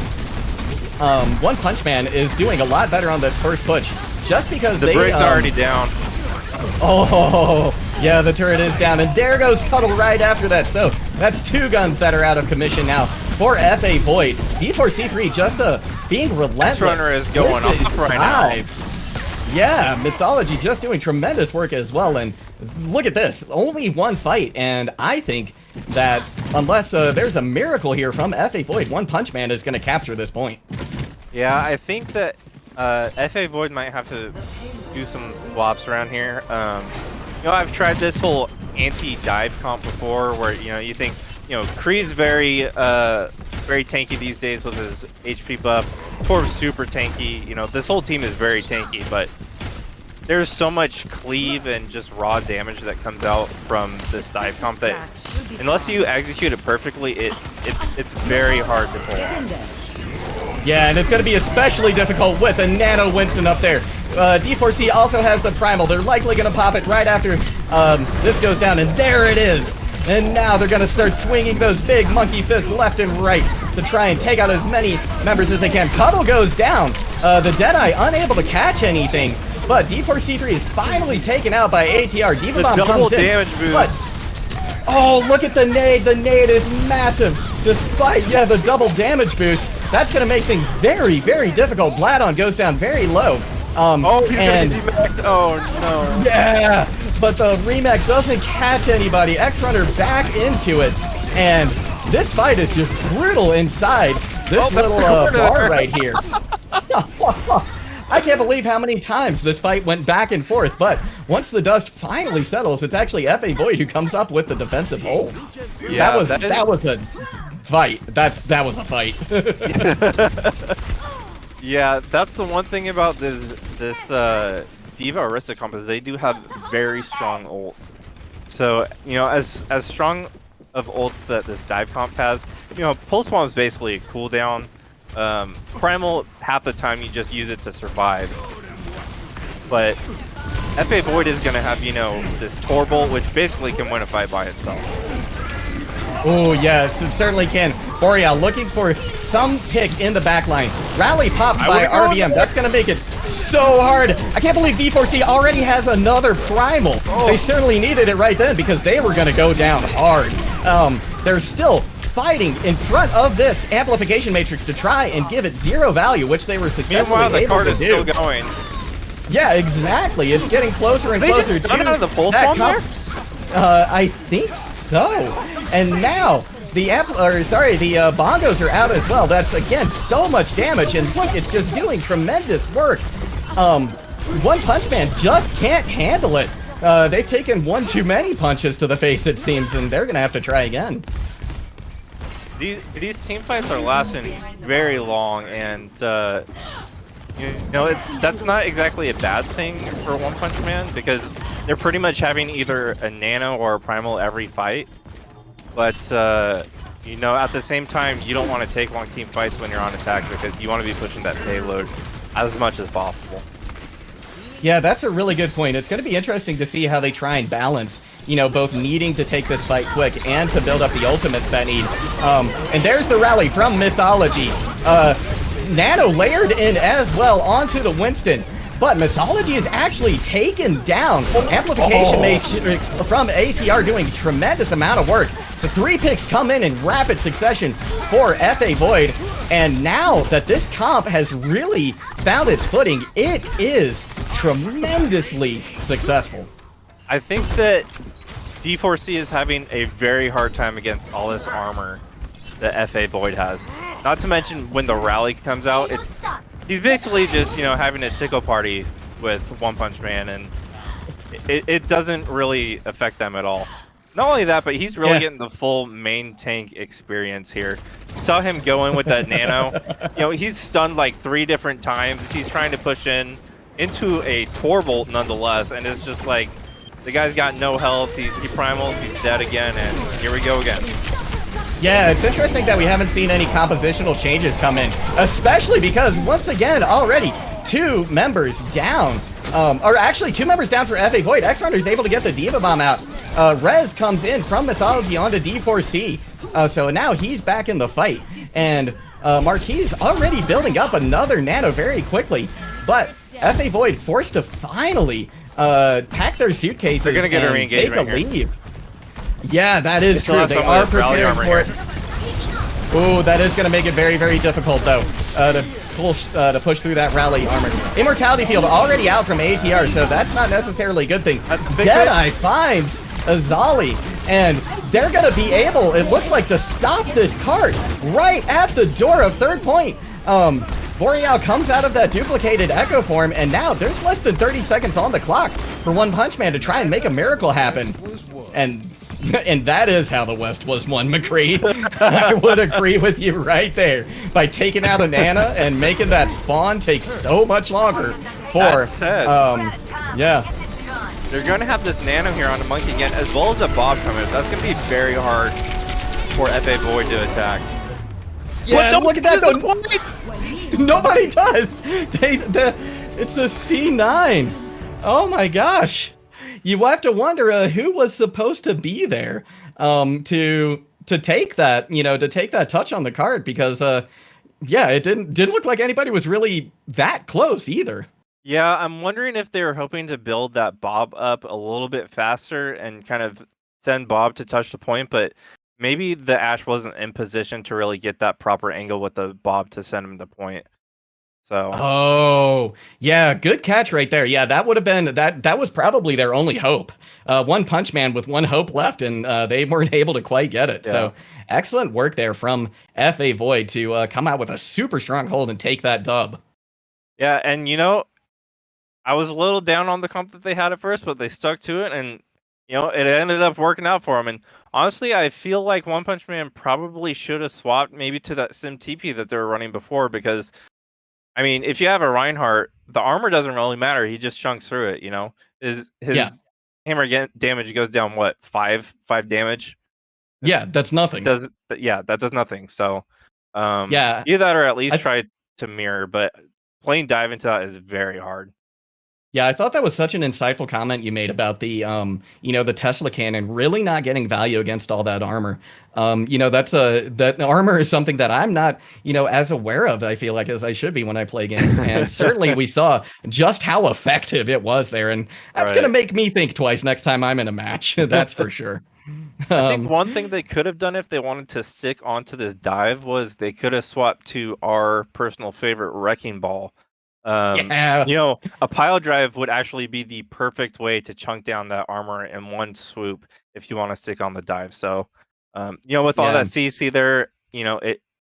One Punch Man is doing a lot better on this first push, just because the brig's already down. Oh, yeah, the turret is down, and there goes Cuddle right after that. So that's 2 guns that are out of commission now for FA Void. D4C3 just being relentless. Runner is going off right now. Yeah, Mythology just doing tremendous work as well, and look at this, only 1 fight, and I think that unless there's a miracle here from FA Void, One Punch Man is going to capture this point. Yeah, I think that FA Void might have to do some swaps around here. I've tried this whole anti-dive comp before, where you think Kree's very tanky these days with his HP buff. Torv's super tanky. This whole team is very tanky, but there's so much cleave and just raw damage that comes out from this dive comp that unless you execute it perfectly, it's very hard to pull off. Yeah, and it's going to be especially difficult with a Nano Winston up there. D4C also has the Primal. They're likely going to pop it right after this goes down, and there it is. And now they're going to start swinging those big monkey fists left and right to try and take out as many members as they can. Cuddle goes down. The Deadeye unable to catch anything, but D4C3 is finally taken out by ATR. D.Va Bomb comes in. Damage boost. But, oh, look at the nade. The nade is massive. Despite, the double damage boost, that's going to make things very, very difficult. Bladon goes down very low. He's going to demax. Oh, no. Yeah, but the Remax doesn't catch anybody. X-Runner back into it. And this fight is just brutal inside this little bar right here. I can't believe how many times this fight went back and forth, but once the dust finally settles, it's actually FA Void who comes up with the defensive hold. Yeah, that was a fight. That was a fight. Yeah, that's the one thing about this D.Va Orisa comp is they do have very strong ults. So, as strong of ults that this dive comp has, Pulse Bomb is basically a cooldown. Primal, half the time you just use it to survive. But FA Void is going to have, this Torbolt, which basically can win a fight by itself. Oh, yes, it certainly can. Boreal looking for some pick in the backline. Rally popped by RBM. That's going to make it so hard. I can't believe D4C already has another Primal. Oh. They certainly needed it right then because they were going to go down hard. They're still fighting in front of this amplification matrix to try and give it 0 value, which they were successfully able to do. Meanwhile, the card is still going. Yeah, exactly. It's getting closer and closer to the Pulse Bomb there? I think so. And now the bongos are out as well. That's again so much damage, and look, it's just doing tremendous work. One Punch Man just can't handle it. They've taken one too many punches to the face, it seems, and they're gonna have to try again. these team fights are lasting very long, and that's not exactly a bad thing for One Punch Man because they're pretty much having either a nano or a primal every fight. But at the same time, you don't want to take long team fights when you're on attack because you want to be pushing that payload as much as possible. Yeah, that's a really good point. It's going to be interesting to see how they try and balance, both needing to take this fight quick and to build up the ultimates that need. And there's the rally from Mythology. Nano layered in as well onto the Winston. But Mythology is actually taken down. Amplification Matrix from ATR doing a tremendous amount of work. The 3 picks come in rapid succession for FA Void. And now that this comp has really found its footing, it is tremendously successful. I think that D4C is having a very hard time against all this armor that FA Void has. Not to mention when the rally comes out, he's basically just, having a tickle party with One Punch Man, and it doesn't really affect them at all. Not only that, but he's really getting the full main tank experience here. Saw him go in with that nano. He's stunned like 3 different times. He's trying to push into a Torbolt nonetheless, and it's just like the guy's got no health. He primals, he's dead again, and here we go again. Yeah, it's interesting that we haven't seen any compositional changes come in, especially because once again, already 2 members down. Or actually 2 members down for FA Void. X-Runner is able to get the Diva Bomb out. Rez comes in from Mythology onto D4C. So now he's back in the fight. And Marquis already building up another nano very quickly. But FA Void forced to finally pack their suitcases. They're gonna get a re-engagement take a leave. Yeah, that is true. They are prepared for it. Ooh, that is going to make it very, very difficult, though, to push through that rally armor. Immortality Field already out from ATR, so that's not necessarily a good thing. Deadeye finds Azali, and they're going to be able, it looks like, to stop this cart right at the door of third point. Boreal comes out of that duplicated Echo form, and now there's less than 30 seconds on the clock for One Punch Man to try and make a miracle happen. And that is how the West was won, McCree. I would agree with you right there. By taking out a Nana and making that spawn take so much longer for, yeah. They're going to have this Nano here on the Monkey again, as well as a Bob coming. That's going to be very hard for FA Void to attack. Yeah, look at that though. Nobody does. It's a C9. Oh my gosh. You have to wonder who was supposed to be there to take that, to take that touch on the card, because yeah, it didn't look like anybody was really that close either. Yeah, I'm wondering if they were hoping to build that Bob up a little bit faster and kind of send Bob to touch the point, but maybe the Ash wasn't in position to really get that proper angle with the Bob to send him to point. So. Oh, yeah, good catch right there. Yeah, that would have been that was probably their only hope. One Punch Man with one hope left, and they weren't able to quite get it. Yeah. So excellent work there from FA Void to come out with a super strong hold and take that dub. Yeah, and I was a little down on the comp that they had at first, but they stuck to it, and it ended up working out for them. And honestly, I feel like One Punch Man probably should have swapped maybe to that Sim TP that they were running before, because I mean, if you have a Reinhardt, the armor doesn't really matter. He just chunks through it, His hammer damage goes down, what, 5 damage? Yeah, that's nothing. That does nothing. So, yeah, either that or at least try to mirror, but playing dive into that is very hard. Yeah, I thought that was such an insightful comment you made about the, the Tesla cannon really not getting value against all that armor. That armor is something that I'm not, as aware of, I feel like, as I should be when I play games. And certainly we saw just how effective it was there. And that's going to make me think twice next time I'm in a match. That's for sure. I think one thing they could have done if they wanted to stick onto this dive was they could have swapped to our personal favorite Wrecking Ball. A pile drive would actually be the perfect way to chunk down that armor in one swoop if you want to stick on the dive. So, with all that CC there,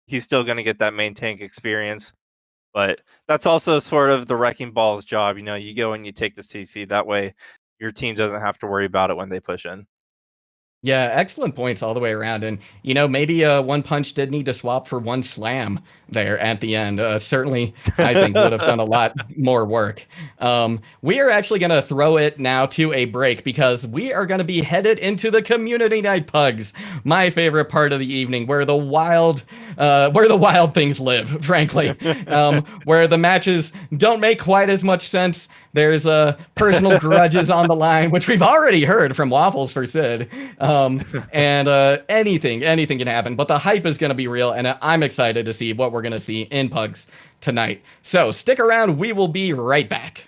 he's still going to get that main tank experience. But that's also sort of the Wrecking Ball's job. You go and you take the CC. That way your team doesn't have to worry about it when they push in. Yeah, excellent points all the way around. And, you know, maybe One Punch did need to swap for one slam there at the end. Certainly, I think would have done a lot more work. We are actually going to throw it now to a break because we are going to be headed into the Community Night Pugs, my favorite part of the evening, where the wild things live, frankly, where the matches don't make quite as much sense. There's personal grudges on the line, which we've already heard from Waffles for Sid. And anything can happen, but the hype is going to be real, and I'm excited to see what we're going to see in Pugs tonight. So stick around, we will be right back.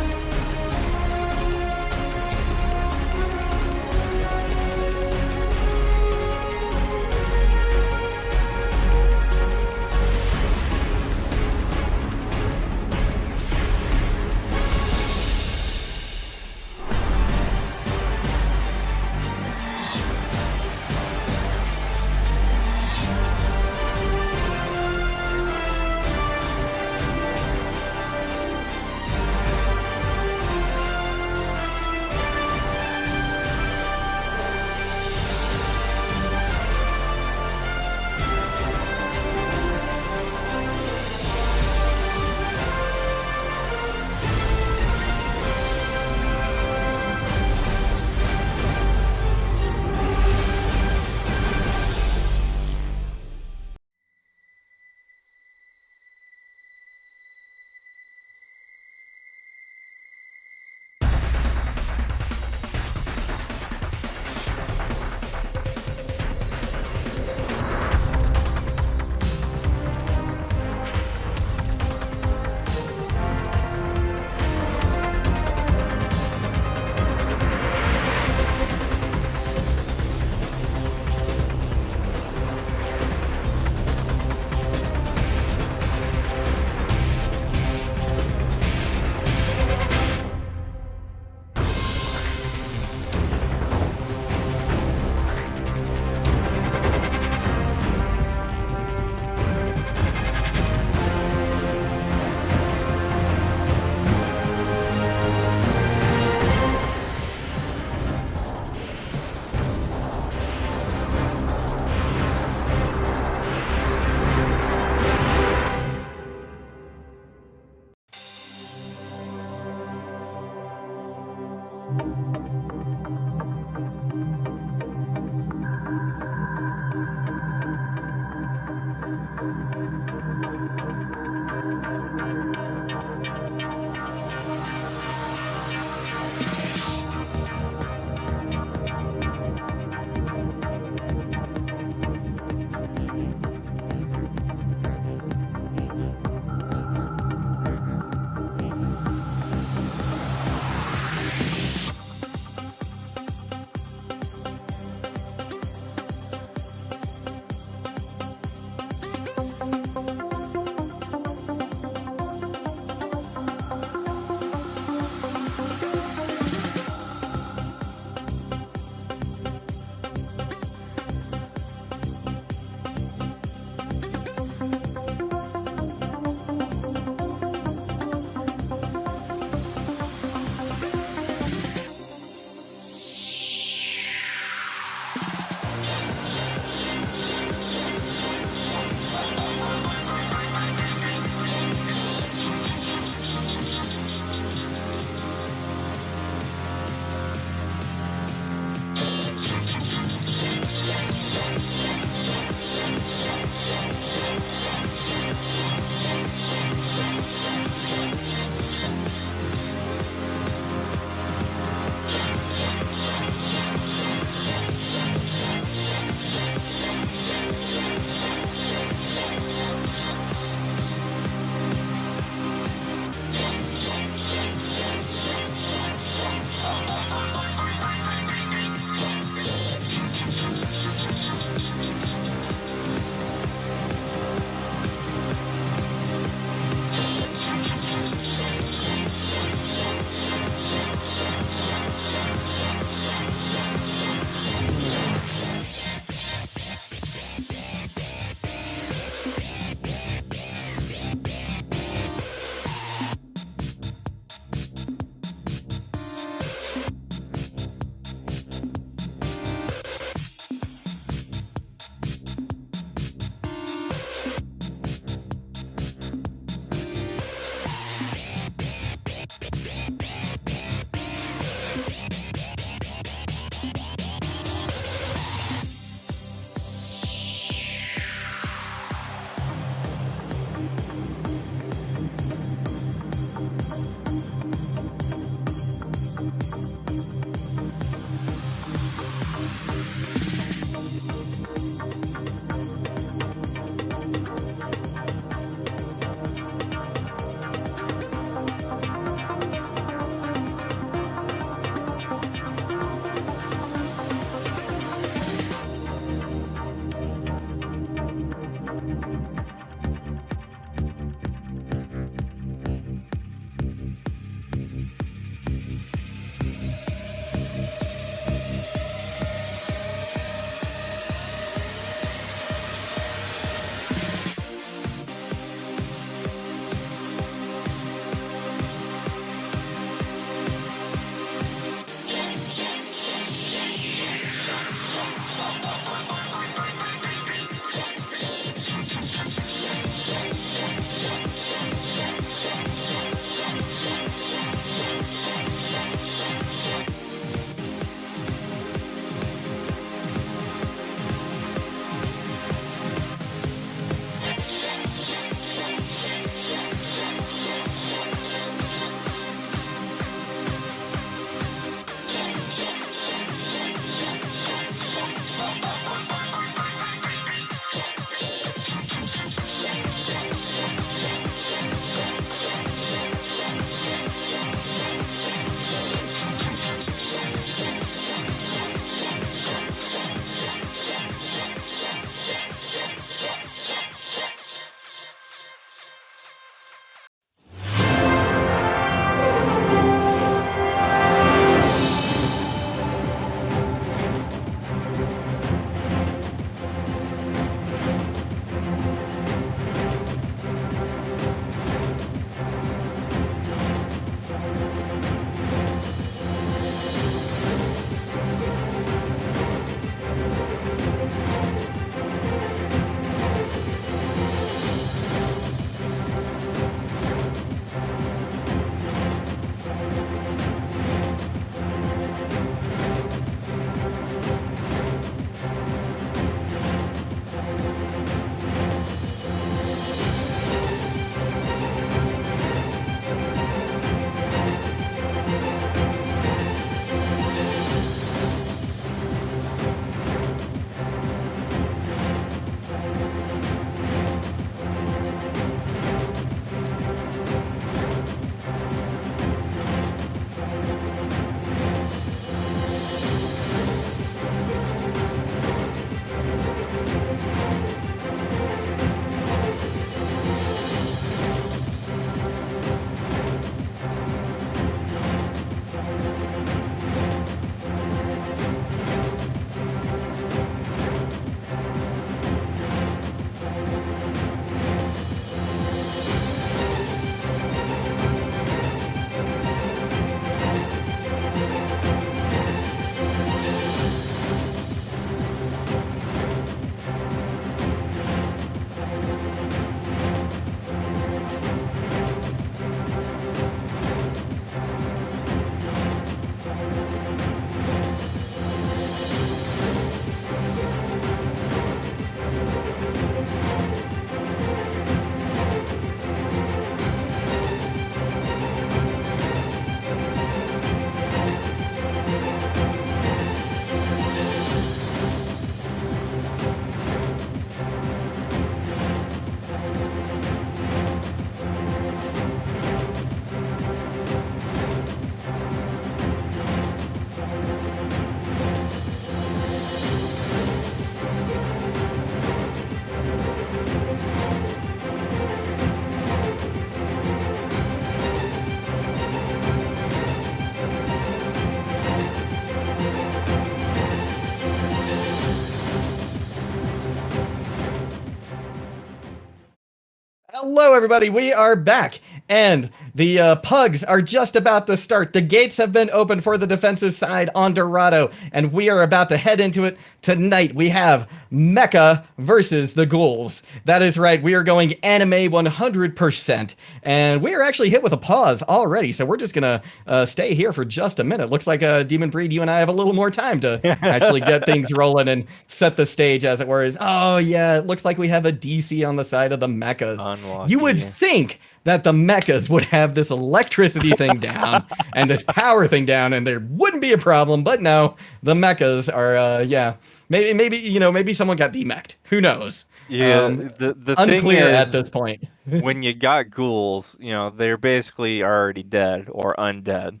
Hello, everybody. We are back, and the pugs are just about to start. The gates have been opened for the defensive side on Dorado, and we are about to head into it tonight. We have Mecha versus the Ghouls. That is right. We are going anime 100%, and we are actually hit with a pause already, so we're just gonna stay here for just a minute. Looks like Demon Breed, you and I have a little more time to actually get things rolling and set the stage, as it were. Oh yeah, it looks like we have a DC on the side of the mechas. Unlucky. You would think that the mechas would have this electricity thing down and this power thing down, and there wouldn't be a problem. But no, the mechas are, yeah, maybe someone got demeched. Who knows? Yeah, the thing Unclear is, at this point. when you got ghouls, they're basically already dead or undead,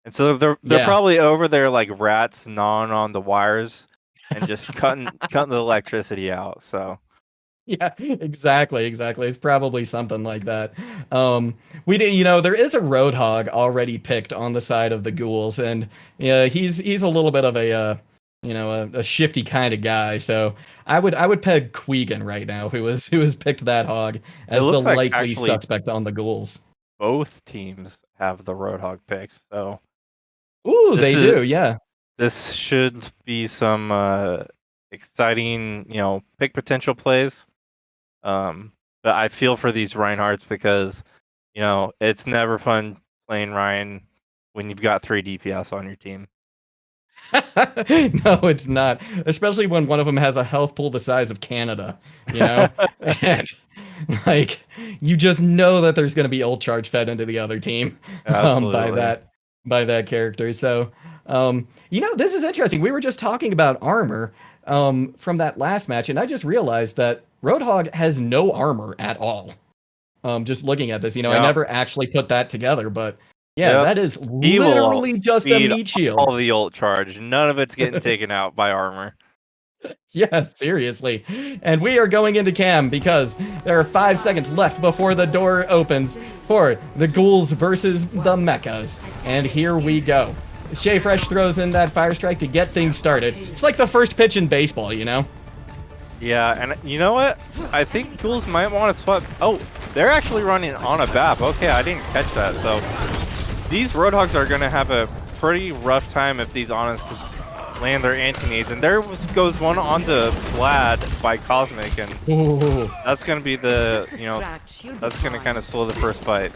and so they're Yeah. probably over there like rats gnawing on the wires and just cutting the electricity out. So Yeah, exactly. It's probably something like that. We did, there is a Roadhog already picked on the side of the Ghouls, and yeah, he's a little bit of a a shifty kind of guy. So I would peg Quegan right now, who was picked that hog as the looks like likely actually suspect on the Ghouls. both teams have the Roadhog picks. So Ooh, This they is- do, yeah. this should be some exciting, pick potential plays. But I feel for these Reinhardts because, it's never fun playing Ryan when you've got 3 DPS on your team. No, it's not. Especially when one of them has a health pool the size of Canada, and like you just know that there's going to be ult charge fed into the other team Absolutely. by that character. So, this is interesting. We were just talking about armor from that last match, and I just realized that Roadhog has no armor at all. Just looking at this, I Yeah. never actually put that together, but yeah, Yep. that is He will literally just a feed meat shield. all the ult charge. None of it's getting taken out by armor. Yeah, seriously. And we are going into cam because there are 5 seconds left before the door opens for the Ghouls versus the Mechas. And here we go. Shea Fresh throws in that Fire Strike to get things started. It's like the first pitch in baseball, Yeah, and you know what? I think Ghouls might want to swap. Oh, they're actually running on a BAP. Okay, I didn't catch that. So these Roadhogs are going to have a pretty rough time if these Honest land their anti-nades. And there goes one onto Vlad by Cosmic, and Ooh. that's going to be the, that's going to kind of slow the first fight.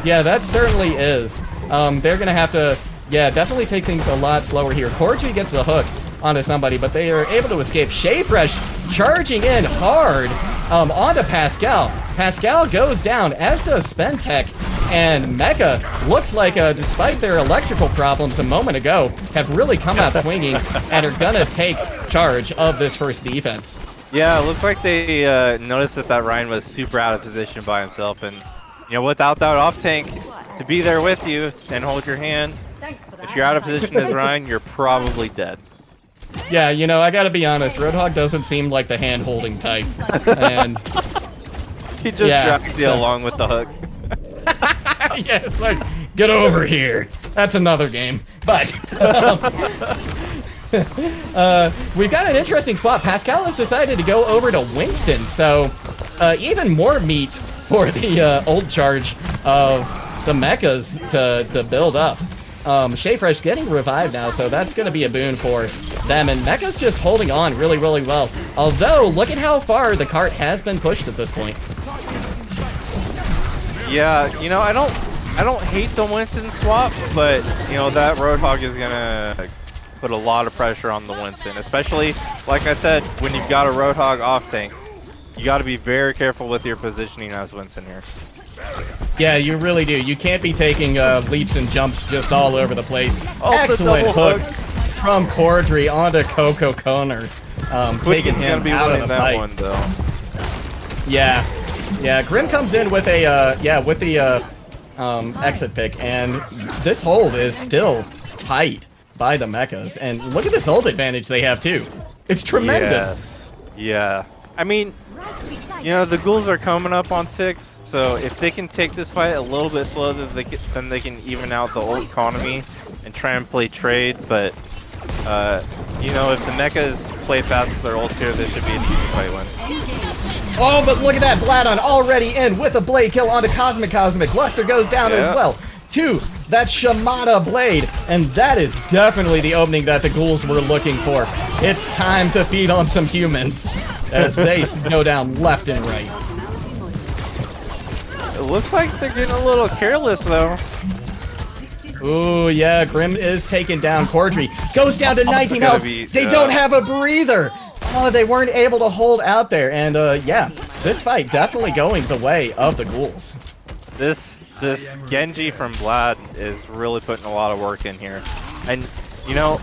Yeah, that certainly is. They're going to have to, definitely take things a lot slower here. Corgi gets the hook onto somebody, but they are able to escape. Shea Fresh charging in hard onto Pascal. Pascal goes down, as does Spentek, and Mecha looks like, despite their electrical problems a moment ago, have really come out swinging and are gonna take charge of this first defense. Yeah, it looks like they noticed that Ryan was super out of position by himself, and without that off tank to be there with you and hold your hand, if you're out of position as Ryan, you're probably dead. Yeah, I gotta be honest, Roadhog doesn't seem like the hand-holding type, and He just drags you along with the hook. yeah, it's like, get over here. That's another game. But we've got an interesting swap. Pascal has decided to go over to Winston, so even more meat for the ult charge of the mechas to build up. Shea Fresh getting revived now, so that's going to be a boon for them. And Mecha's just holding on really, really well. Although, look at how far the cart has been pushed at this point. Yeah, I don't hate the Winston swap, but that Roadhog is gonna put a lot of pressure on the Winston, especially like I said, when you've got a Roadhog off tank, you got to be very careful with your positioning as Winston here. Yeah, you really do. You can't be taking leaps and jumps just all over the place. Oh, the Excellent double hook from Cordry onto Coco Conner, taking Quicken's him gonna be out of winning the that fight. one though. Yeah, Grim comes in with a exit pick, and this hold is still tight by the mechas. And look at this ult advantage they have too. It's tremendous. Yes. Yeah. I mean, the Ghouls are coming up on 6, so if they can take this fight a little bit slower, then they can even out the ult economy and try and play trade. But if the mechas play fast with their ults here, this should be an easy fight win. Oh, but look at that. Bladon already in with a blade kill onto Cosmic. Luster goes down as well to that Shimada blade. And that is definitely the opening that the ghouls were looking for. It's time to feed on some humans as they go down left and right. It looks like they're getting a little careless though. Ooh, yeah, Grim is taken down. Cordry goes down to 19 health. They don't have a breather. Oh, they weren't able to hold out there. And, yeah, this fight definitely going the way of the ghouls. This Genji from Vlad is really putting a lot of work in here. And, you know,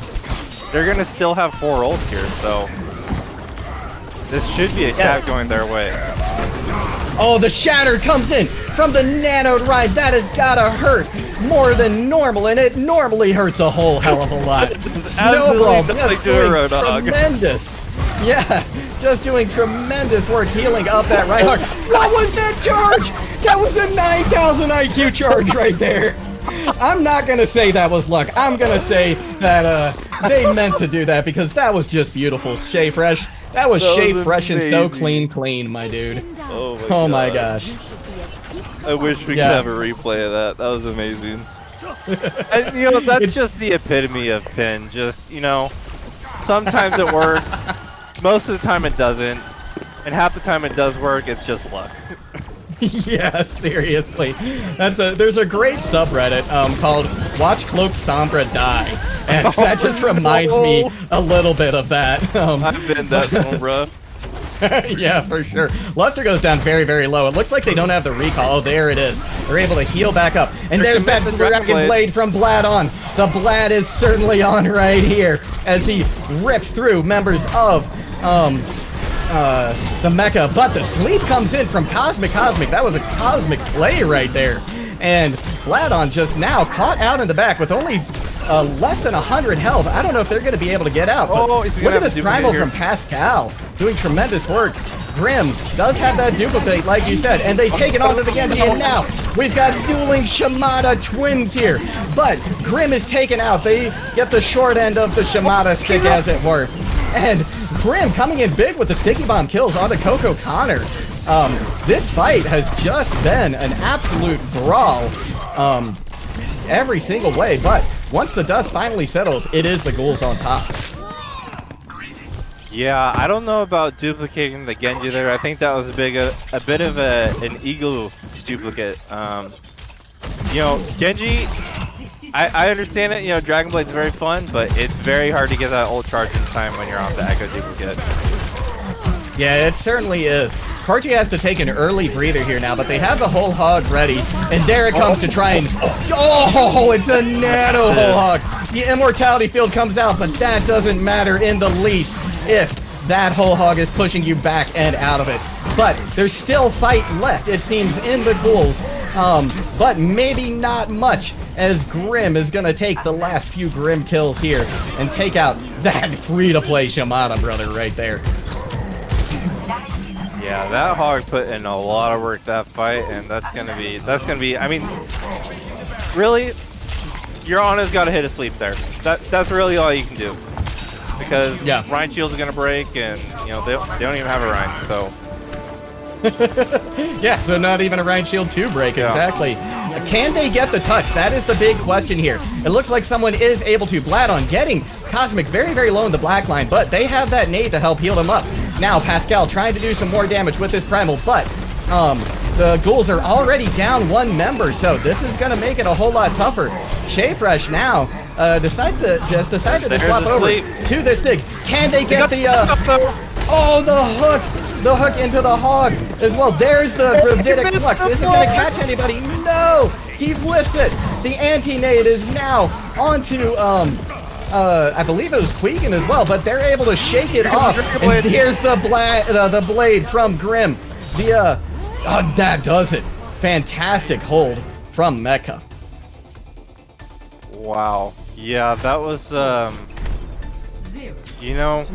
they're going to still have 4 ults here, so this should be a stab going their way. Oh, the shatter comes in from the Nano Ride. That has gotta hurt more than normal, and it normally hurts a whole hell of a lot. Snowball just doing tremendous. Yeah, just doing tremendous work healing up that right arm. What was that charge? That was a 9,000 IQ charge right there. I'm not gonna say that was luck. I'm gonna say that they meant to do that because that was just beautiful. Shea Fresh. That was Shea Fresh and so clean, my dude. Oh my gosh. I wish we could have a replay of that. That was amazing. And, you know, that's just the epitome of Pin. Just, you know, sometimes it works. Most of the time it doesn't. And half the time it does work, it's just luck. Yeah, seriously. There's a great subreddit called Watch Cloaked Sombra Die. And that just reminds me a little bit of that. I've been that Sombra. Yeah, for sure. Luster goes down very, very low. It looks like they don't have the recall. Oh, there it is. They're able to heal back up. And there's that Dragon Blade from Bladon. The Blad is certainly on right here as he rips through members of the mecha. But the sleep comes in from Cosmic. That was a Cosmic play right there. And Bladon just now caught out in the back with only less than 100 health. I don't know if they're going to be able to get out. But look at this primal from Pascal. Doing tremendous work. Grim does have that duplicate, like you said, and they take it onto the Genji, and now we've got dueling Shimada twins here. But Grim is taken out. They get the short end of the Shimada stick, as it were. And Grim coming in big with the sticky bomb kills onto Coco Connor. This fight has just been an absolute brawl every single way, but once the dust finally settles, it is the ghouls on top. Yeah, I don't know about duplicating the Genji there. I think that was a bit of an ego duplicate. You know, Genji, I understand it. You know, Dragon Blade's very fun, but it's very hard to get that ult charge in time when you're on the Echo duplicate. Yeah, it certainly is. Karchi has to take an early breather here now, but they have the whole hog ready, and there it comes to try and... Oh, it's a nano whole hog. The immortality field comes out, but that doesn't matter in the least if that whole hog is pushing you back and out of it. But there's still fight left, it seems, in the ghouls, but maybe not much, as Grim is going to take the last few Grim kills here and take out that free-to-play Shimada brother right there. Yeah, that hog put in a lot of work that fight, and that's gonna be. I mean, really, your Ana's got to hit a sleep there. That's really all you can do, because Rein shields are gonna break, and you know they don't even have a Rein, so. Yeah, so not even a Rein shield to break, exactly. Can they get the touch? That is the big question here. It looks like someone is able to. Bladon getting Cosmic very, very low in the black line, but they have that nade to help heal them up. Now Pascal trying to do some more damage with his primal, but the ghouls are already down one member, so this is going to make it a whole lot tougher. Shea Fresh now decided to swap over to this thing. Can they get the oh, the hook! The hook into the hog as well. There's the Gravitic Flux. Is it going to catch anybody? No! He flips it. The anti-nade is now onto, I believe it was Queegan as well, but they're able to shake it off. And here's the blade from Grim. That does it. Fantastic hold from Mecha. Wow. Yeah, that was, you know,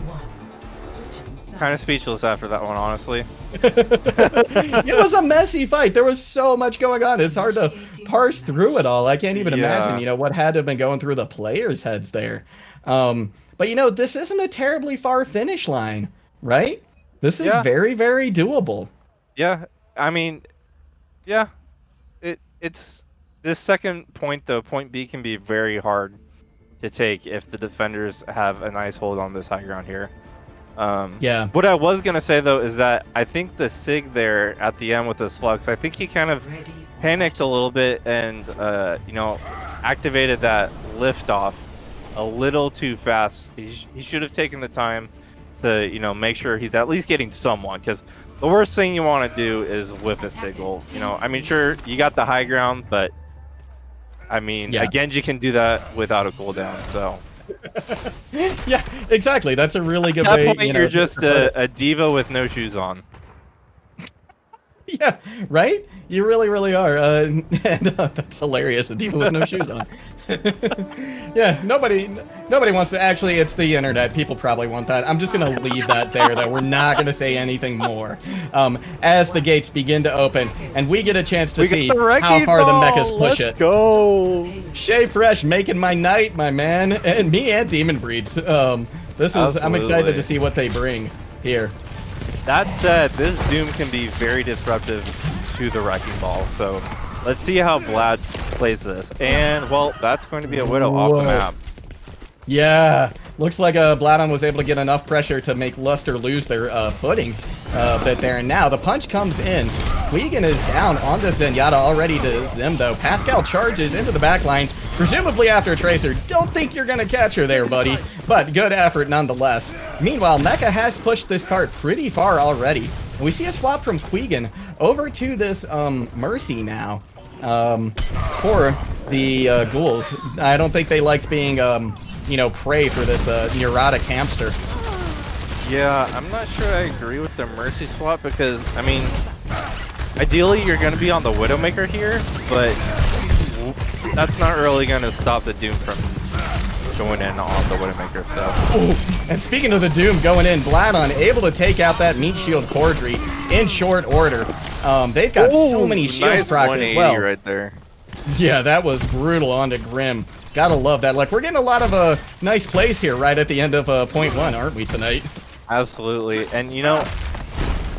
kind of speechless after that one, honestly. It was a messy fight. There was so much going on. It's hard to parse through it all. I can't even imagine, you know, what had to have been going through the players' heads there. But you know, this isn't a terribly far finish line, right? This is Yeah. very, very doable. Yeah, I mean, yeah, it's this second point though. Point B can be very hard to take if the defenders have a nice hold on this high ground here. Yeah. What I was gonna say though is that I think the Sig there at the end with the Slux, I think he kind of panicked a little bit and you know, activated that liftoff a little too fast. He should have taken the time to, you know, make sure he's at least getting someone, because the worst thing you want to do is whip a Sigil. You know, I mean, sure, you got the high ground, but I mean, Yeah. a Genji can do that without a cooldown, so. Yeah, exactly. That's a really good At way. that point, you know, you're to just put it. a diva with no shoes on. Yeah, right? You really, really are. And that's hilarious. A diva with no shoes on. Yeah, nobody wants to. Actually, it's the internet. People probably want that. I'm just gonna leave that there, though. We're not gonna say anything more. As the gates begin to open, and we get a chance to see how far the mechas push it. Go! Shay Fresh making my night, my man, and me and Demon Breeds. This is. I'm excited Absolutely. to see what they bring here. That said, this Doom can be very disruptive to the Wrecking Ball, so let's see how Vlad plays this. And, well, that's going to be a Widow off the Whoa. map. Yeah, looks like Bladon was able to get enough pressure to make Luster lose their footing a bit there. And now the punch comes in. Huygen is down onto Zenyatta, already to Zim though. Pascal charges into the back line, presumably after Tracer. Don't think you're gonna catch her there, buddy, but good effort nonetheless. Meanwhile, Mecha has pushed this cart pretty far already. And we see a swap from Huygen over to this Mercy now. For the ghouls. I don't think they liked being you know, prey for this neurotic hamster. Yeah, I'm not sure I agree with the Mercy swap because, I mean, ideally you're going to be on the Widowmaker here, but that's not really going to stop the Doom from going in on the Widowmaker, so. Ooh. And speaking of the Doom going in, Bladon able to take out that Meat Shield Cordry in short order. They've got so many shields nice proc as 180 well. right there. Yeah, that was brutal onto Grim. Gotta love that. Like, we're getting a lot of nice plays here right at the end of point one, aren't we, tonight? Absolutely, and you know,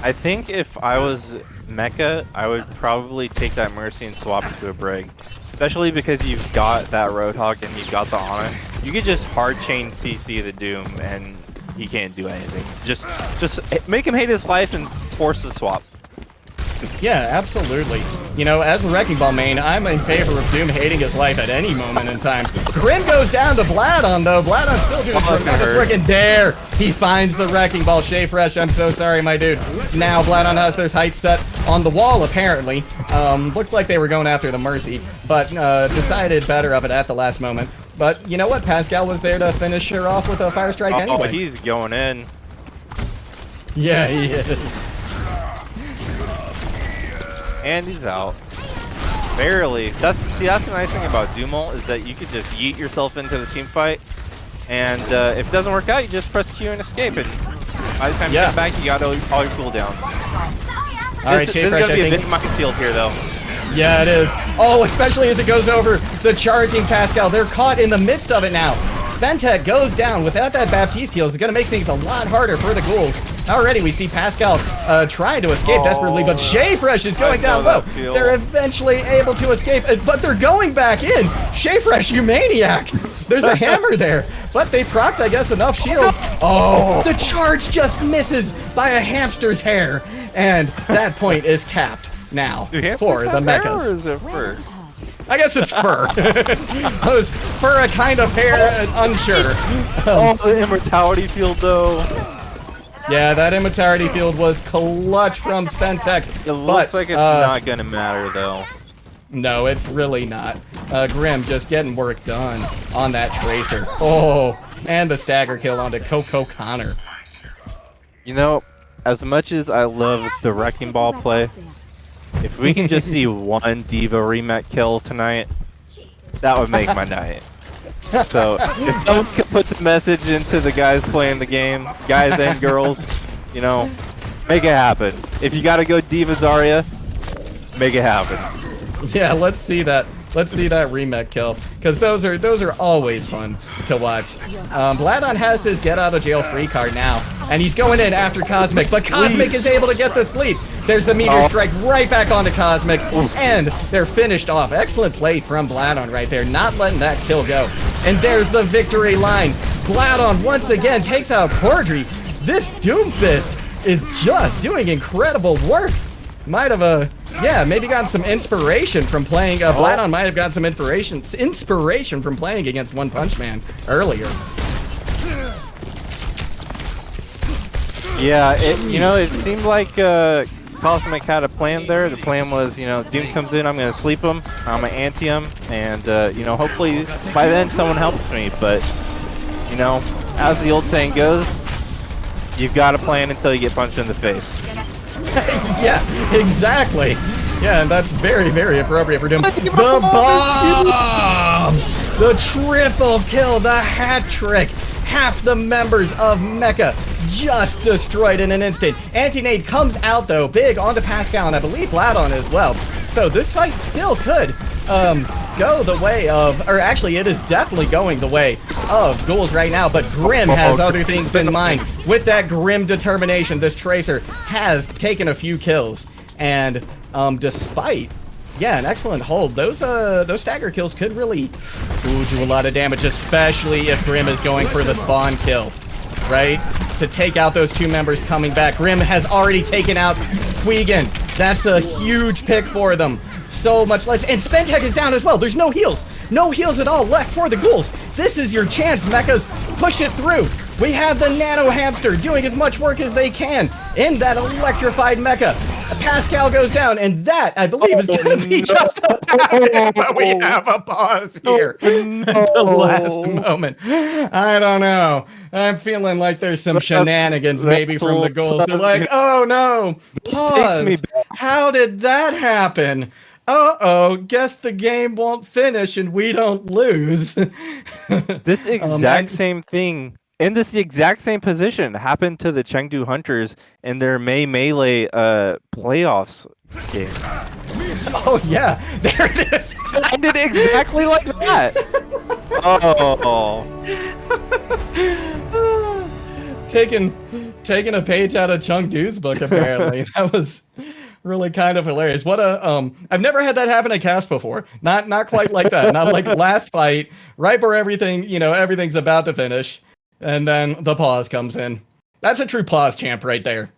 I think if I was Mecha, I would probably take that Mercy and swap it to a Brig. Especially because you've got that Roadhog and you've got the Ana. You could just hard chain CC the Doom and he can't do anything. Just make him hate his life and force the swap. Yeah, absolutely. You know, as a Wrecking Ball main, I'm in favor of Doom hating his life at any moment in time. Grim goes down to Bladon, though. Bladon's still doing tremendous work, and there he finds the Wrecking Ball. Shay Fresh, I'm so sorry, my dude. Now Bladon has their sights set on the wall, apparently. Looked like they were going after the Mercy, but decided better of it at the last moment. But you know what? Pascal was there to finish her off with a Fire Strike anyway. Oh, he's going in. Yeah, he is. And he's out. Barely. That's the nice thing about Doom ult is that you could just yeet yourself into the team fight, and if it doesn't work out, you just press Q and escape, and by the time you get back, you got all your cooldowns. All right, Shay This is Fresh, gonna be I a think. big minefield here, though. Yeah, it is. Oh, especially as it goes over the charging Pascal. They're caught in the midst of it now. Sventek goes down. Without that Baptiste heal, it's going to make things a lot harder for the ghouls. Already we see Pascal trying to escape desperately, but Shay Fresh is going down low. They're eventually able to escape, but they're going back in. Shay Fresh, you maniac. There's a hammer there, but they procced, I guess, enough shields. Oh, the charge just misses by a hamster's hair, and that point is capped now for the mechas. Or is it fur? I guess it's fur. Those fur a kind of hair, unsure. Oh, the immortality field though. Yeah, that immortality field was clutch from Sventek. It looks like it's not gonna matter though. No, it's really not. Grim just getting work done on that Tracer. Oh, and the stagger kill onto Coco Connor. You know, as much as I love the Wrecking Ball play, if we can just see one Diva remet kill tonight, that would make my night. So, if someone can put the message into the guys playing the game, guys and girls, you know, make it happen. If you gotta go Diva Zarya, make it happen. Yeah, let's see that. Let's see that remake kill, because those are always fun to watch. Bladon has his get out of jail free card now, and he's going in after Cosmic, but Cosmic is able to get the sleep. There's the meteor strike right back onto Cosmic, and they're finished off. Excellent play from Bladon right there, not letting that kill go. And there's the victory line. Bladon once again takes out Cordry. This Doomfist is just doing incredible work. Might have maybe gotten some inspiration from playing. Bladon might have gotten some inspiration from playing against One Punch Man earlier. Yeah, it seemed like Cosmic had a plan there. The plan was, Doom comes in, I'm gonna sleep him, I'm gonna ante him, and hopefully by then someone helps me. But as the old saying goes, you've got a plan until you get punched in the face. Yeah, exactly. Yeah, and that's very, very appropriate for Doom. The bomb! The triple kill, the hat trick. Half the members of Mecha just destroyed in an instant. Anti-Nade comes out though, big onto Pascal, and I believe Bladon as well. So this fight still could go the way of, or actually it is definitely going the way of Ghouls right now, but Grim has other things in mind. With that grim determination, this Tracer has taken a few kills, and despite an excellent hold, those stagger kills could really do a lot of damage, especially if Grim is going for the spawn kill, right? To take out those two members coming back. Grim has already taken out Quegan. That's a huge pick for them. So much less. And Spentek is down as well. There's no heals. No heals at all left for the Ghouls. This is your chance, Mechas. Push it through. We have the Nano Hamster doing as much work as they can in that electrified mecha. Pascal goes down, and that, I believe, is going to be just about it. But we have a pause here at the last moment. I don't know. I'm feeling like there's some shenanigans maybe from the Ghouls. They're like, oh no, pause. How did that happen? Uh-oh, guess the game won't finish and we don't lose. This exact same thing, in this exact same position, happened to the Chengdu Hunters in their May Melee playoffs game. Oh yeah, there it is. I did exactly like that. Oh. Taking a page out of Chengdu's book, apparently. That was really kind of hilarious. What a I've never had that happen at Cast before. Not quite like that. Not like last fight, right where everything's about to finish, and then the pause comes in. That's a true pause champ right there.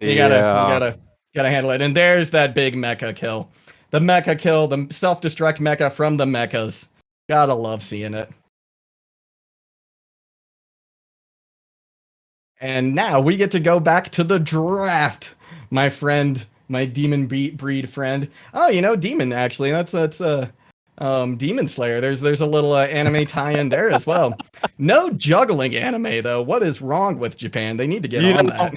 You gotta handle it. And there's that big mecha kill. The mecha kill, the self-destruct mecha from the mechas. Gotta love seeing it. And now we get to go back to the draft, my friend, my demon breed friend. Oh, Demon, actually. That's Demon Slayer. There's a little anime tie-in there as well. No juggling anime, though. What is wrong with Japan? They need to get on that.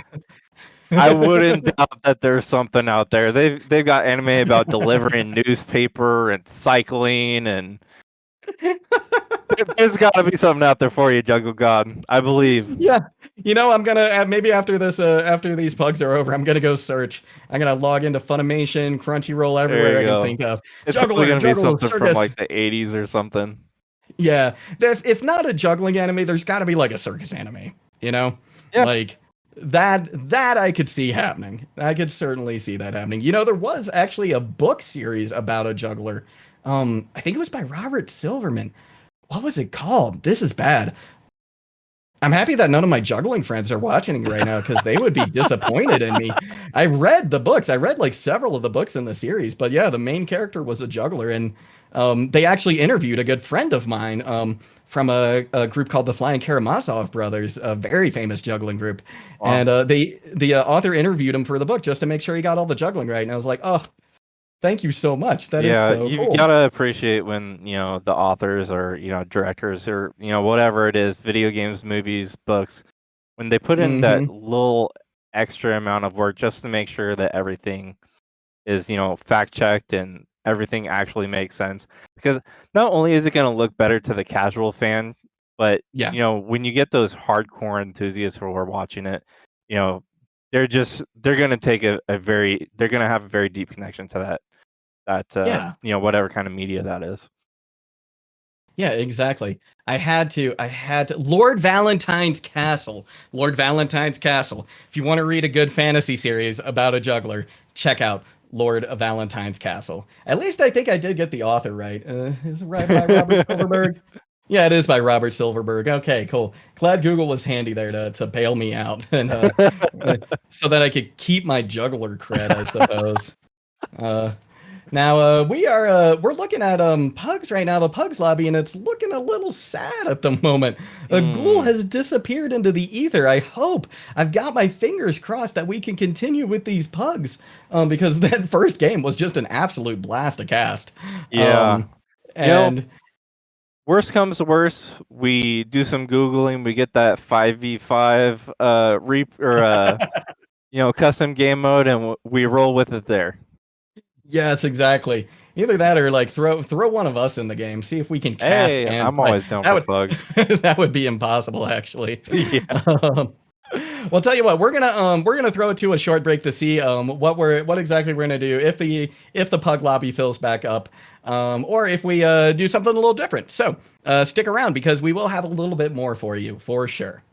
I wouldn't doubt that there's something out there. They've got anime about delivering newspaper and cycling, and there's got to be something out there for you, Juggle God. I believe. Yeah. I'm gonna maybe after this, after these pugs are over, I'm gonna go search. I'm gonna log into Funimation, Crunchyroll, everywhere I can think of. It's probably gonna be something from like the 80s or something. Yeah, if not a juggling anime, there's got to be like a circus anime. Yeah. Like that I could see happening. I could certainly see that happening. There was actually a book series about a juggler. I think it was by Robert Silverman. What was it called? This is bad. I'm happy that none of my juggling friends are watching right now, because they would be disappointed in me. I read the books. I read like several of the books in the series, but yeah, the main character was a juggler, and they actually interviewed a good friend of mine from a group called the Flying Karamazov Brothers, a very famous juggling group. Wow. And the author interviewed him for the book just to make sure he got all the juggling right. And I was like, oh, thank you so much. That is so you've cool. Gotta appreciate when the authors or directors or whatever it is, video games, movies, books, when they put in that little extra amount of work just to make sure that everything is fact checked and everything actually makes sense. Because not only is it going to look better to the casual fan, but when you get those hardcore enthusiasts who are watching it, they're going to take they're going to have a very deep connection to that Yeah. whatever kind of media that is. Yeah, exactly. I had to Lord Valentine's Castle. Lord Valentine's Castle. If you want to read a good fantasy series about a juggler, check out Lord of Valentine's Castle. At least I think I did get the author right. Is it right by Robert Silverberg? Yeah, it is by Robert Silverberg. Okay, cool. Glad Google was handy there to bail me out and so that I could keep my juggler cred, I suppose. Now we're looking at Pugs right now, the Pugs lobby, and it's looking a little sad at the moment. A ghoul has disappeared into the ether. I've got my fingers crossed that we can continue with these Pugs, because that first game was just an absolute blast to cast. Yeah. And Worst comes to worst, we do some Googling, we get that 5v5 custom game mode, and we roll with it there. yes, exactly. Either that or like throw one of us in the game, see if we can cast. Hey, and I'm play. always down for Pugs. That would be impossible, actually. Yeah. Well, tell you what, we're gonna throw it to a short break to see what exactly we're gonna do if the Pug lobby fills back up, or if we do something a little different. So stick around because we will have a little bit more for you for sure.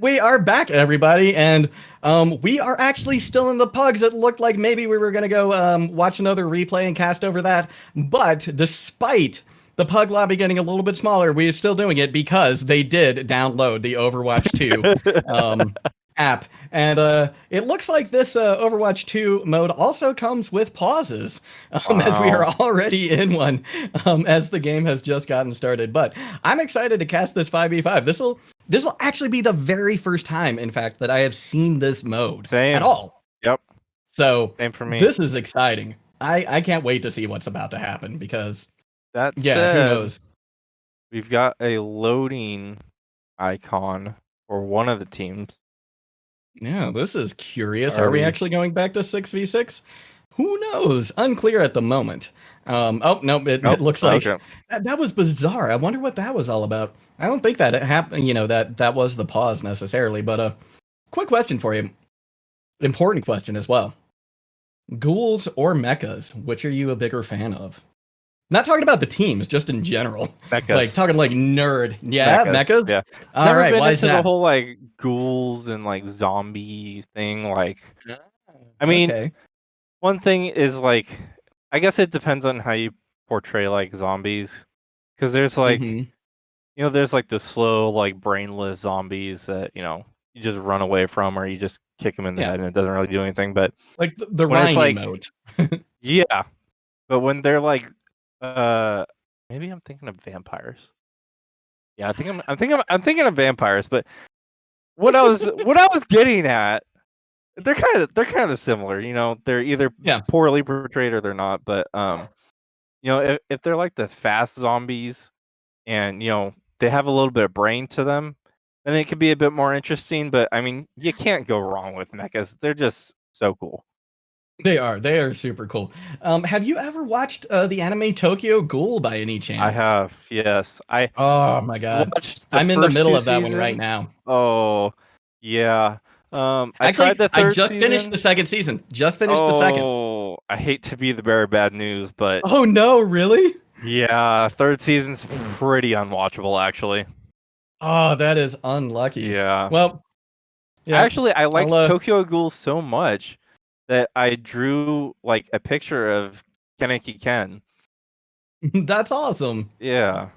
We are back, everybody, and we are actually still in the pugs. It looked like maybe we were going to go watch another replay and cast over that, but despite the pug lobby getting a little bit smaller, we're still doing it because they did download the Overwatch 2 app, and it looks like this Overwatch 2 mode also comes with pauses, as we are already in one as the game has just gotten started. But I'm excited to cast this 5v5. This will actually be the very first time, in fact, that I have seen this mode Same. at all. Yep. So Same for me. this is exciting. I can't wait to see what's about to happen because That who said, knows? we've got a loading icon for one of the teams. Yeah, this is curious. Are Are we we- actually going back to 6v6? Who knows? Unclear at the moment. Oh, no, it looks like okay. that was bizarre. I wonder what that was all about. I don't think that it happened, that was the pause necessarily, but quick question for you. Important question as well. Ghouls or mechas, which are you a bigger fan of? Not talking about the teams, just in general. Mechas. Like talking like nerd. Yeah, mechas? Yeah. All Never right, been why is into the that? whole like ghouls and like zombie thing. Like, I mean, Okay. one thing is like, I guess it depends on how you portray like zombies, because there's like, Mhm. there's like the slow like brainless zombies that you just run away from or you just kick them in the Yeah. head and it doesn't really do anything. But Like the when it's Ryan like- emote. yeah, but when they're like, maybe I'm thinking of vampires. Yeah, I'm thinking of vampires. But what I was getting at, they're kind of similar. They're either Yeah. poorly portrayed or they're not. But if they're like the fast zombies, and they have a little bit of brain to them, then it could be a bit more interesting. But I mean, you can't go wrong with mechas. They're just so cool. They are super cool. Have you ever watched the anime Tokyo Ghoul by any chance? I have, yes. I Oh my god. watched I'm in the first middle two of that one right seasons. now. Oh, yeah. I Actually, tried the I third just finished season. the second season. Just finished the second. Oh, I hate to be the bearer of bad news, but Oh no, really? yeah, third season's pretty unwatchable, actually. Oh, that is unlucky. Yeah. Well, yeah. Actually, I liked I'll, Tokyo Ghoul so much that I drew like a picture of Kaneki Ken. That's awesome. Yeah.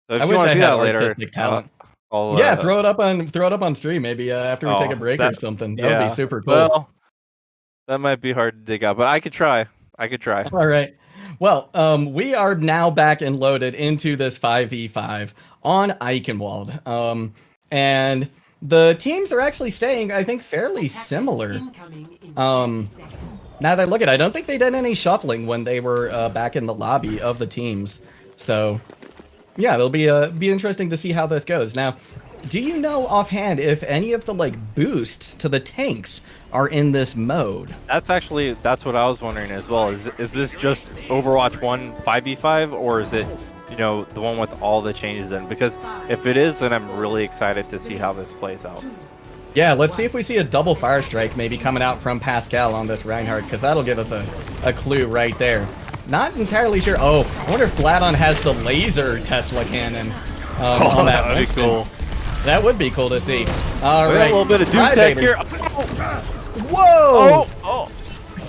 So if I you wish want I to see had that later, artistic talent. I'll, Yeah, throw it up on stream maybe after we take a Oh, break or that- something. That would yeah. be super cool. Well, that might be hard to dig out, but I could try. All right. Well, we are now back and loaded into this 5v5 on Eichenwald. And the teams are actually staying, I think, fairly similar. Now that I look at it, I don't think they did any shuffling when they were back in the lobby of the teams. So, yeah, it'll be interesting to see how this goes. Now, do you know offhand if any of the like boosts to the tanks are in this mode? That's what I was wondering as well. Is this just Overwatch 1 5v5, or is it the one with all the changes in? Because if it is, then I'm really excited to see how this plays out. Yeah, let's see if we see a double fire strike maybe coming out from Pascal on this Reinhardt, because that'll give us a clue right there. Not entirely sure. Oh, I wonder if Vladon has the laser Tesla cannon on that that'd be Winston. cool. That would be cool to see. All Wait, right, a little bit of doom Cry tech Baby. here. Whoa! Oh,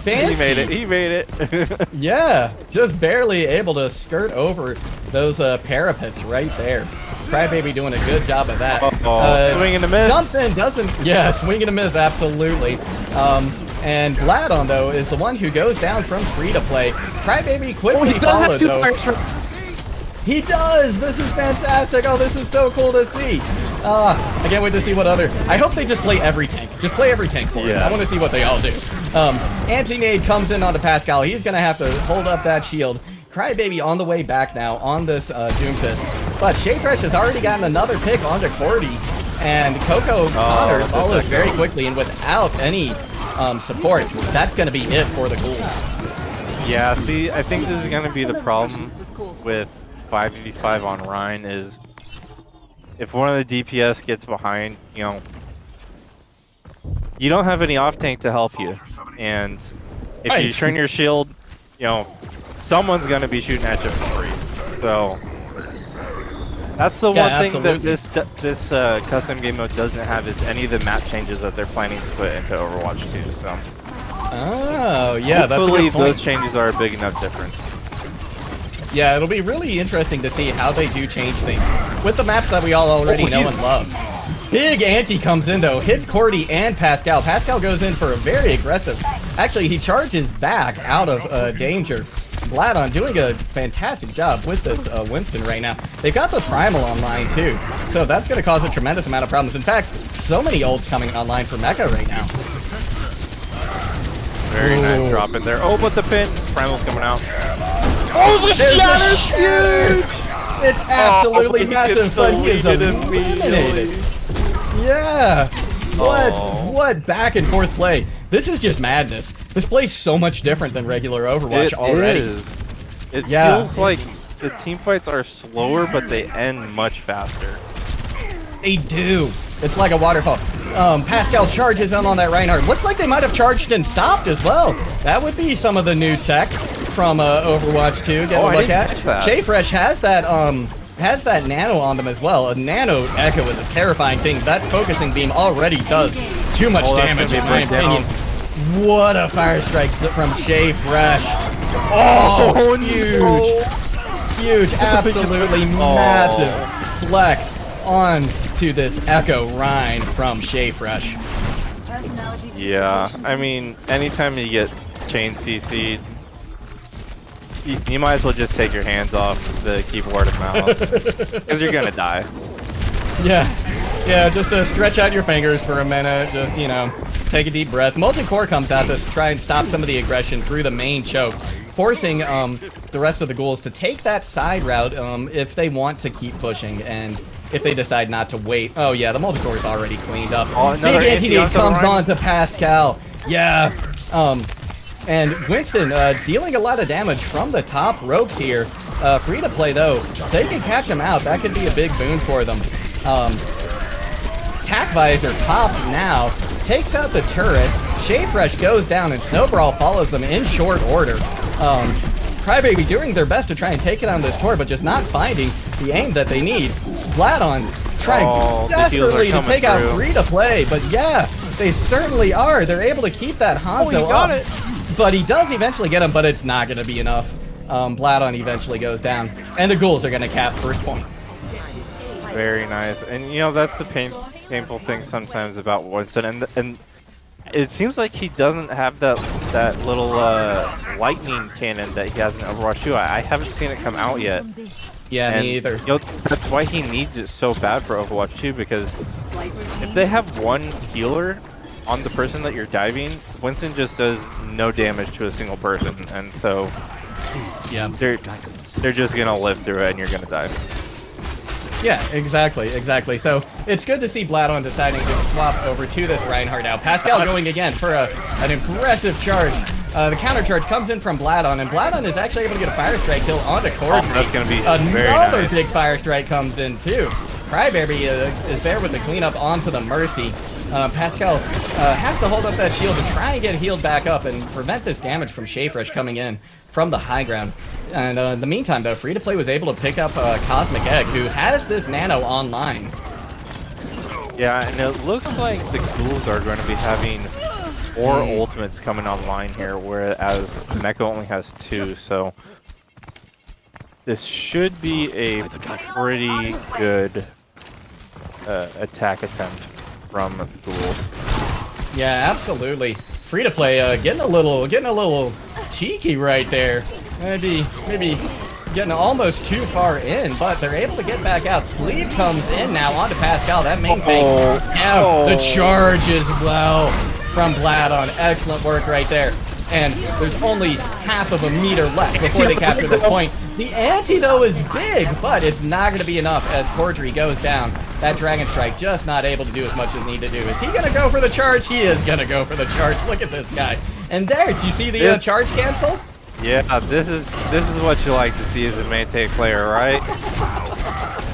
Fancy. he made it. Yeah, just barely able to skirt over those parapets right there. Crybaby doing a good job of that. Swing and a miss. Jump in doesn't, yeah, swing and a miss, absolutely. And Vladon, though, is the one who goes down from free to play. Crybaby quickly followed, though. He does! This is fantastic! Oh, this is so cool to see! I can't wait to see what other... I hope they just play every tank. Just play every tank for us. Yeah. I want to see what they all do. Anti-Nade comes in onto Pascal. He's going to have to hold up that shield. Crybaby on the way back now on this Doomfist. But Shayfresh has already gotten another pick onto Cordy. And Coco Connor follows very quickly. And without any support, that's going to be it for the Ghouls. Yeah, see, I think this is going to be the problem with 5v5 on Rhine is if one of the DPS gets behind, you don't have any off tank to help you, and if you Right. turn your shield, someone's gonna be shooting at you for free. So That's the Yeah, one thing that absolutely. this custom game mode doesn't have is any of the map changes that they're planning to put into Overwatch 2. So Oh, yeah, that's a hopefully good point. those changes are a big enough difference. Yeah, it'll be really interesting to see how they do change things with the maps that we all already know and love. Big Anti comes in though, hits Cordy and Pascal. Pascal goes in for a very aggressive. Actually, he charges back out of danger. Bladon doing a fantastic job with this Winston right now. They've got the Primal online too, so that's going to cause a tremendous amount of problems. In fact, so many ults coming online for Mecha right now. Very Ooh. nice drop in there. Oh, but the pin. Primal's coming out. Oh, the Shatter's huge! It's absolutely he massive, gets but he is deleted eliminated. immediately. Yeah. Oh. What back and forth play? This is just madness. This plays so much different than regular Overwatch It already. is. It Yeah. feels like the team fights are slower, but they end much faster. They do. It's like a waterfall. Pascal charges in on that Reinhardt. Looks like they might have charged and stopped as well. That would be some of the new tech from Overwatch 2. Get a I look didn't at. catch that. Jfresh has that nano on them as well. A nano echo is a terrifying thing. That focusing beam already does too much Oh, that's damage gonna in be my a breakdown. opinion. What a fire strike from Jfresh. Oh, huge. no. Huge, absolutely massive flex on to this Echo Rhine from Jfresh. Yeah, I mean, anytime you get chain CC'd, you might as well just take your hands off the keyboard and mouse, because you're gonna die. Yeah, just stretch out your fingers for a minute, just, you know, take a deep breath. Multi-core comes out to try and stop some of the aggression through the main choke, forcing the rest of the ghouls to take that side route if they want to keep pushing, and if they decide not to wait. Oh yeah, the multi-core is already cleaned up. Oh, another Big anti anti-nade onto the comes Rhine. on to Pascal. Yeah, and Winston dealing a lot of damage from the top ropes here. Free to play though, they can catch him out. That could be a big boon for them. Tack Visor popped now, takes out the turret. Jfresh goes down and Snowbrawl follows them in short order. Crybaby doing their best to try and take it on this tour, but just not finding the aim that they need. Bladon trying the heals are desperately to coming take out through. Free to Play, but yeah, they certainly are. They're able to keep that Hanzo he got up. it. But he does eventually get him, but it's not going to be enough. Bladon eventually goes down, and the ghouls are going to cap first point. Very nice, and you know that's the painful thing sometimes about Winston, and it seems like he doesn't have that little lightning cannon that he has in Overwatch 2. I haven't seen it come out yet. Yeah, And, me either. You know, that's why he needs it so bad for Overwatch 2, because if they have one healer on the person that you're diving, Winston just does no damage to a single person, and so Yeah. they're just gonna live through it, and you're gonna die. Yeah, exactly. So it's good to see Bladon deciding to swap over to this Reinhardt now. Pascal going again for an impressive charge. The counter charge comes in from Bladon, and Bladon is actually able to get a Fire Strike kill onto Cordy. Oh, that's gonna be very Another nice. big Fire Strike comes in too. Crybaby is there with the cleanup onto the Mercy. Pascal has to hold up that shield and try and get healed back up and prevent this damage from Jfresh coming in from the high ground. And in the meantime, though, Free to Play was able to pick up Cosmic Egg, who has this Nano online. Yeah, and it looks like the ghouls are going to be having 4 ultimates coming online here, whereas Mecha only has 2, so this should be a pretty good attack attempt from the ghouls. Yeah, absolutely. Free to Play getting a little cheeky right there. Maybe getting almost too far in, but they're able to get back out. Sleeve comes in now onto Pascal. That main tank. Yeah, the charge as well from Bladon. Excellent work right there. And there's only half of a meter left before they capture this point. The ante, though, is big, but it's not going to be enough as Cordry goes down. That Dragon Strike just not able to do as much as it need to do. Is he going to go for the charge? He is going to go for the charge. Look at this guy. And there, do you see the charge cancel? Yeah, this is what you like to see as a main tank player, right?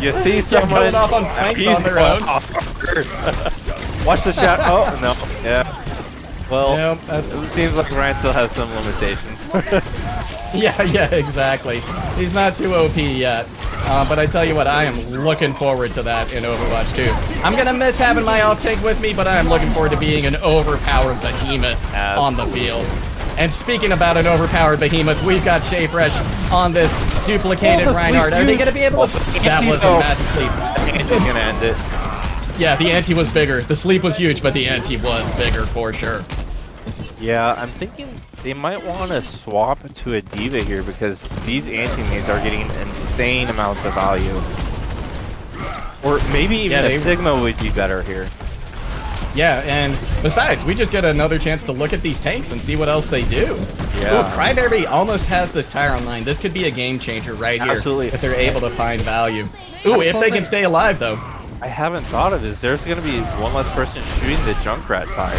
You see someone going off on flanks on their own. Watch the shot. Oh no, yeah. Well, Yep, it seems like Ryan still has some limitations. yeah, exactly. He's not too OP yet. But I tell you what, I am looking forward to that in Overwatch 2. I'm gonna miss having my off-tank with me, but I am looking forward to being an overpowered behemoth on the field. And speaking about an overpowered behemoth, we've got Shea Fresh on this duplicated Reinhardt. Are they gonna be able to... That was a massive sleep. Anti's gonna end it. Yeah, the ante was bigger. The sleep was huge, but the ante was bigger for sure. Yeah, I'm thinking they might want to swap to a D.Va here because these anti-nades are getting insane amounts of value. Or maybe even a Sigma would be better here. Yeah, and besides, we just get another chance to look at these tanks and see what else they do. Yeah. Ooh, Cryberry almost has this tire online. This could be a game changer right here. Absolutely. If they're able to find value. Ooh, if they can stay alive, though. I haven't thought of this. There's going to be one less person shooting the Junkrat tire.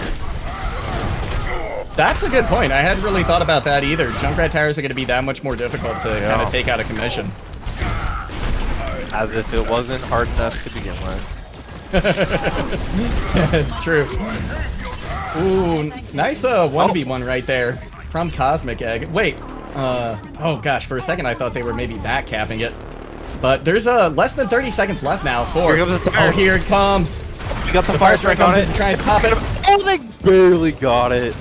That's a good point. I hadn't really thought about that either. Junkrat tires are going to be that much more difficult to kind of take out of commission. As if it wasn't hard enough to begin with. It's true. Ooh, nice 1v1 right there from Cosmic Egg. Wait, oh gosh, for a second I thought they were maybe back capping it. But there's less than 30 seconds left now for... Here comes the tire. Oh, here it comes. We got the Fire fire Strike strike on comes it. in to try and stop it. Oh, they barely got it.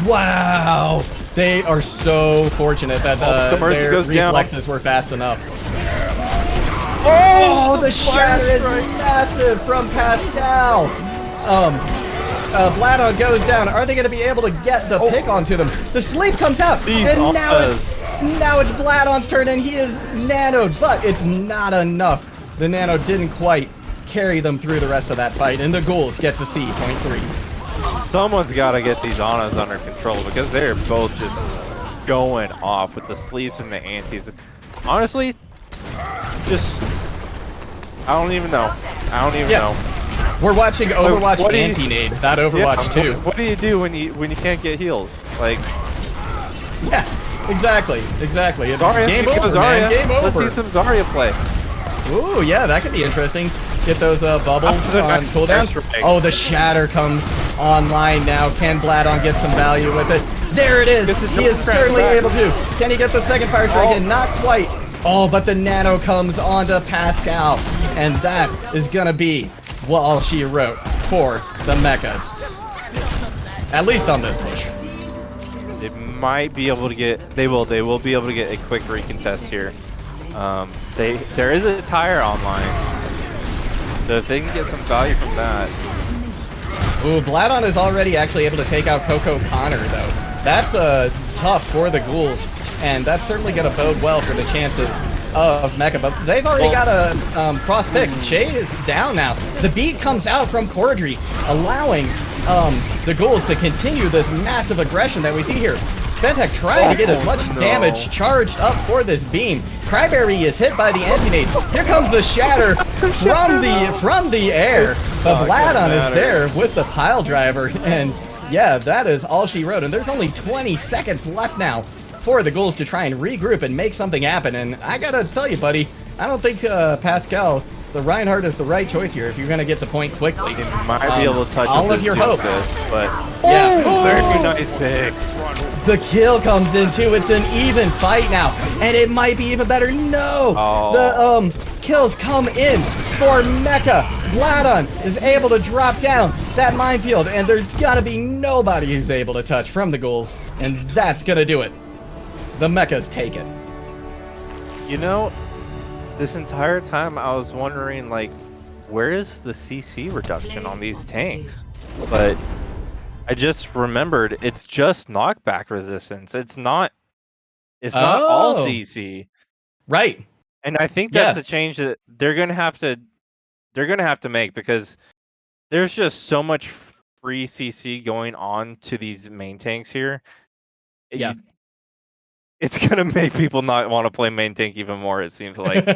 Wow. They are so fortunate that the Mercy their goes down. reflexes were fast enough. Oh, the shatter is massive from Pascal. Bladon goes down. Are they going to be able to get the pick onto them? The sleep comes out, and now it's Bladon's turn, and he is nanoed, but it's not enough. The nano didn't quite carry them through the rest of that fight, and the ghouls get to see point 3. Someone's got to get these Anas under control because they're both just going off with the sleeves and the antis. Honestly, I don't even know. know. We're watching Overwatch what do you- Anti-Nade, not Overwatch 2. What do you do when you can't get heals? Like, Yeah, exactly. It's Zarya, game here over, goes man. Zarya. Game Let's over. see some Zarya play. Ooh, yeah, that could be interesting. Get those bubbles Up to the on next cooldown. strike. Oh, the shatter comes online now. Can Bladon get some value with it? There it is. Gets the He is jump certainly back. able to. Can he get the second fire strike in? Not quite. Oh, but the nano comes onto Pascal, and that is gonna be all she wrote for the mechas. At least on this push. They might be able to get. They will be able to get a quick recontest here. There is a tire online, so if they can get some value from that. Ooh, Bladon is already actually able to take out Coco Connor, though. That's tough for the ghouls, and that's certainly going to bode well for the chances of Mecha. But they've already got a cross pick. Shay is down now. The beat comes out from Cordry, allowing the ghouls to continue this massive aggression that we see here. Spentek trying to get as much damage charged up for this beam. Cryberry is hit by the anti-nade. Here comes the shatter from the air. But Bladon is there with the pile driver, and yeah, that is all she wrote. And there's only 20 seconds left now for the ghouls to try and regroup and make something happen. And I gotta tell you, buddy, I don't think Pascal, the Reinhardt, is the right choice here if you're gonna get to point quickly. They might be able to touch all with of your this hopes. Junkrat, but Yeah. very nice pick. The kill comes in too. It's an even fight now, and it might be even better. No, the kills come in for Mecha. Bladon is able to drop down that minefield, and there's gotta be nobody who's able to touch from the ghouls, and that's gonna do it. The Mechas take it. You know, this entire time I was wondering, like, where is the CC reduction on these tanks? But I just remembered it's just knockback resistance. It's not all CC. Right. And I think that's a change that they're gonna have to make because there's just so much free CC going on to these main tanks here. Yeah. It's gonna make people not want to play main tank even more, it seems like.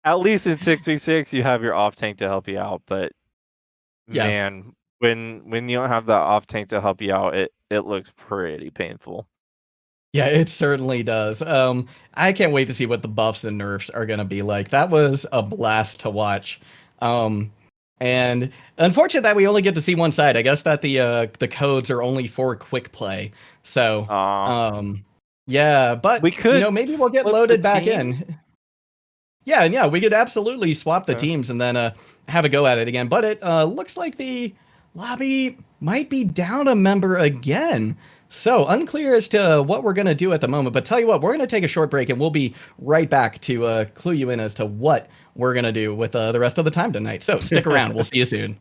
At least in 6v6 you have your off tank to help you out, but man, when you don't have that off tank to help you out, it looks pretty painful. Yeah, it certainly does. I can't wait to see what the buffs and nerfs are going to be like. That was a blast to watch. And unfortunate that we only get to see one side. I guess that the codes are only for quick play. So, Yeah, but We could maybe we'll get flip the loaded back team. in. Yeah, and yeah, we could absolutely swap the Yeah. teams and then have a go at it again. But it looks like the lobby might be down a member again. So unclear as to what we're gonna do at the moment. But tell you what, we're gonna take a short break and we'll be right back to clue you in as to what we're gonna do with the rest of the time tonight. So stick around. We'll see you soon.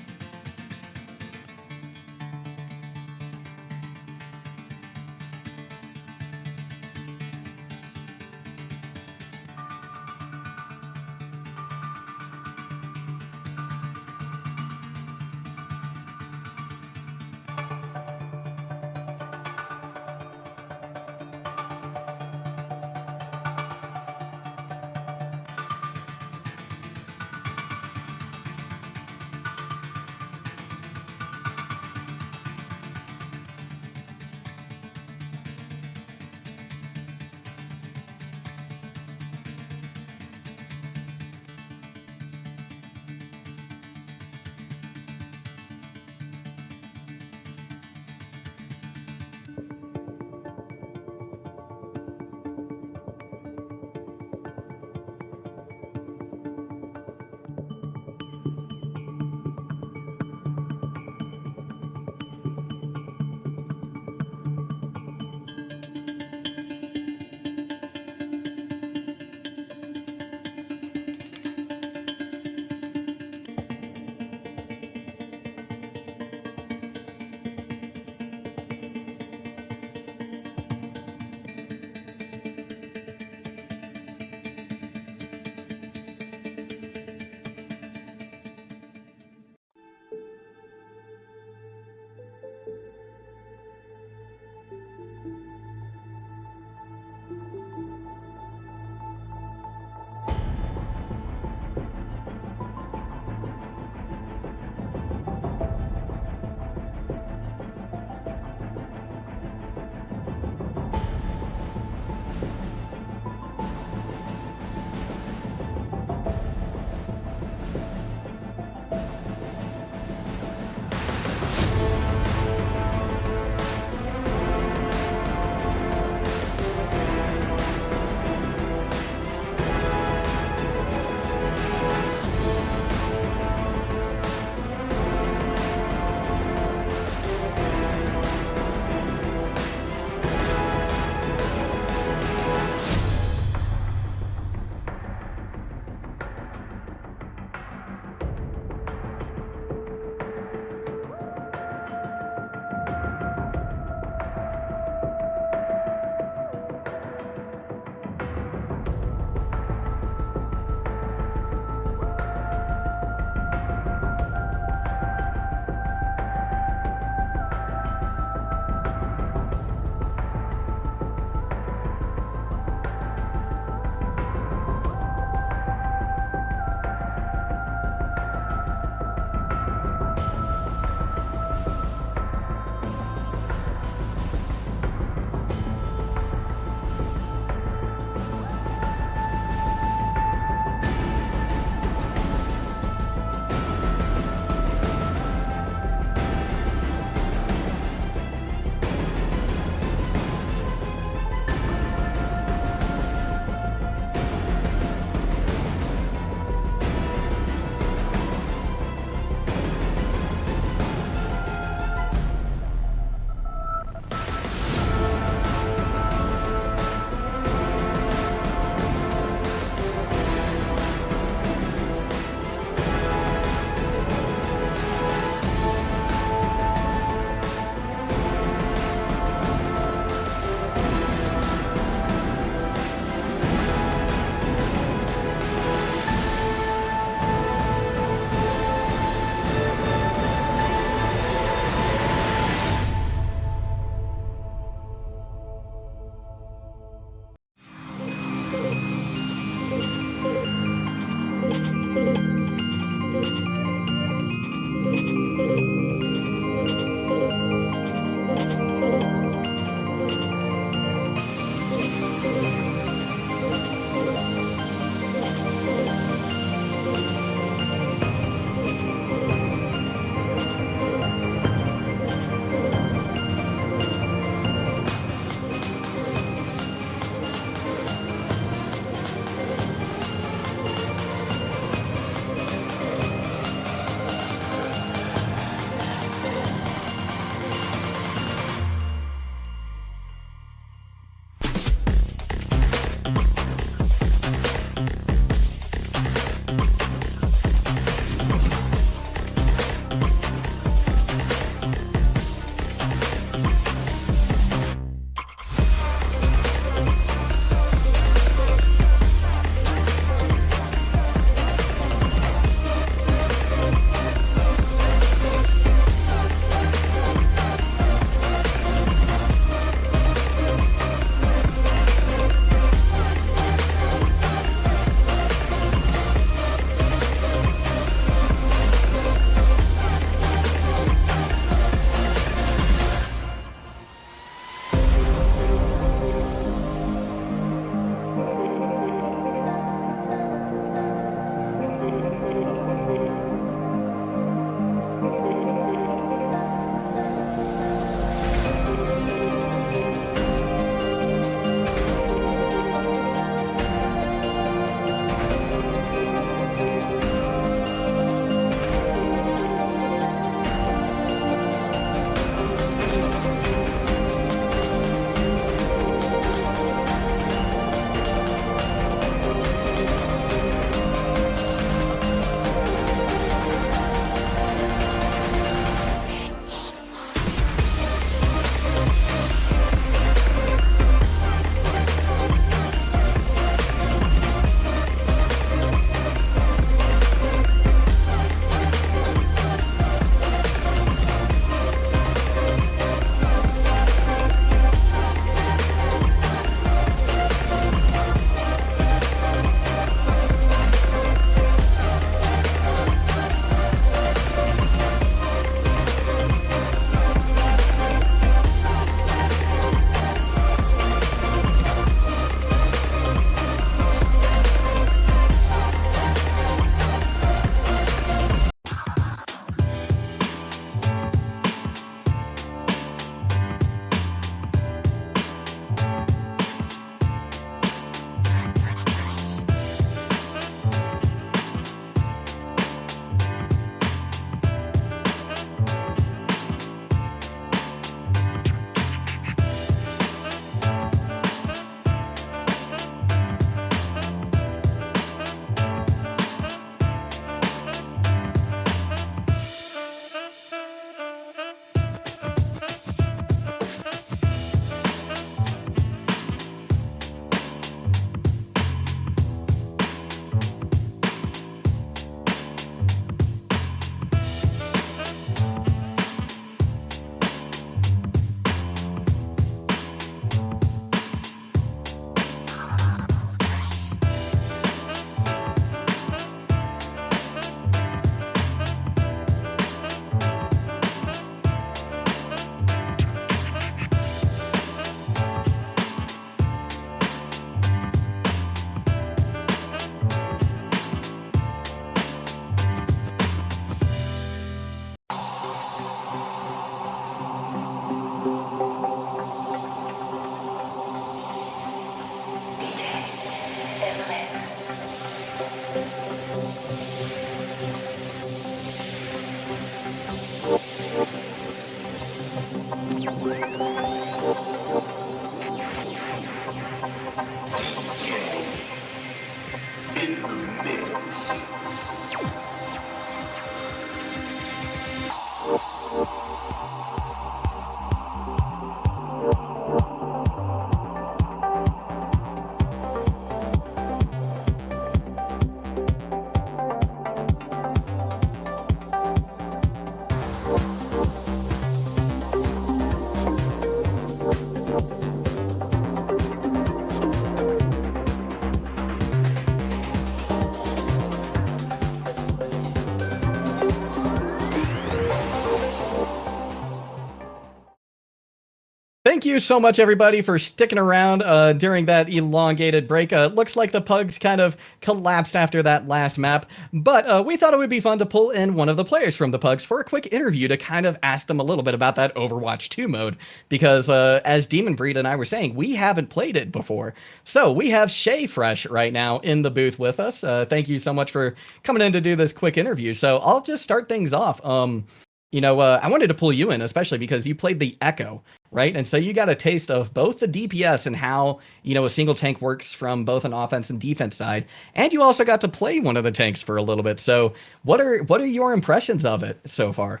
thank you so much, everybody, for sticking around during that elongated break. Looks like the Pugs kind of collapsed after that last map, but we thought it would be fun to pull in one of the players from the Pugs for a quick interview to kind of ask them a little bit about that Overwatch 2 mode, because as Demon Breed and I were saying, we haven't played it before. So we have Shay Fresh right now in the booth with us. Thank you so much for coming in to do this quick interview. So I'll just start things off. I wanted to pull you in, especially because you played the Echo, right? And so you got a taste of both the DPS and how, a single tank works from both an offense and defense side. And you also got to play one of the tanks for a little bit. So what are your impressions of it so far?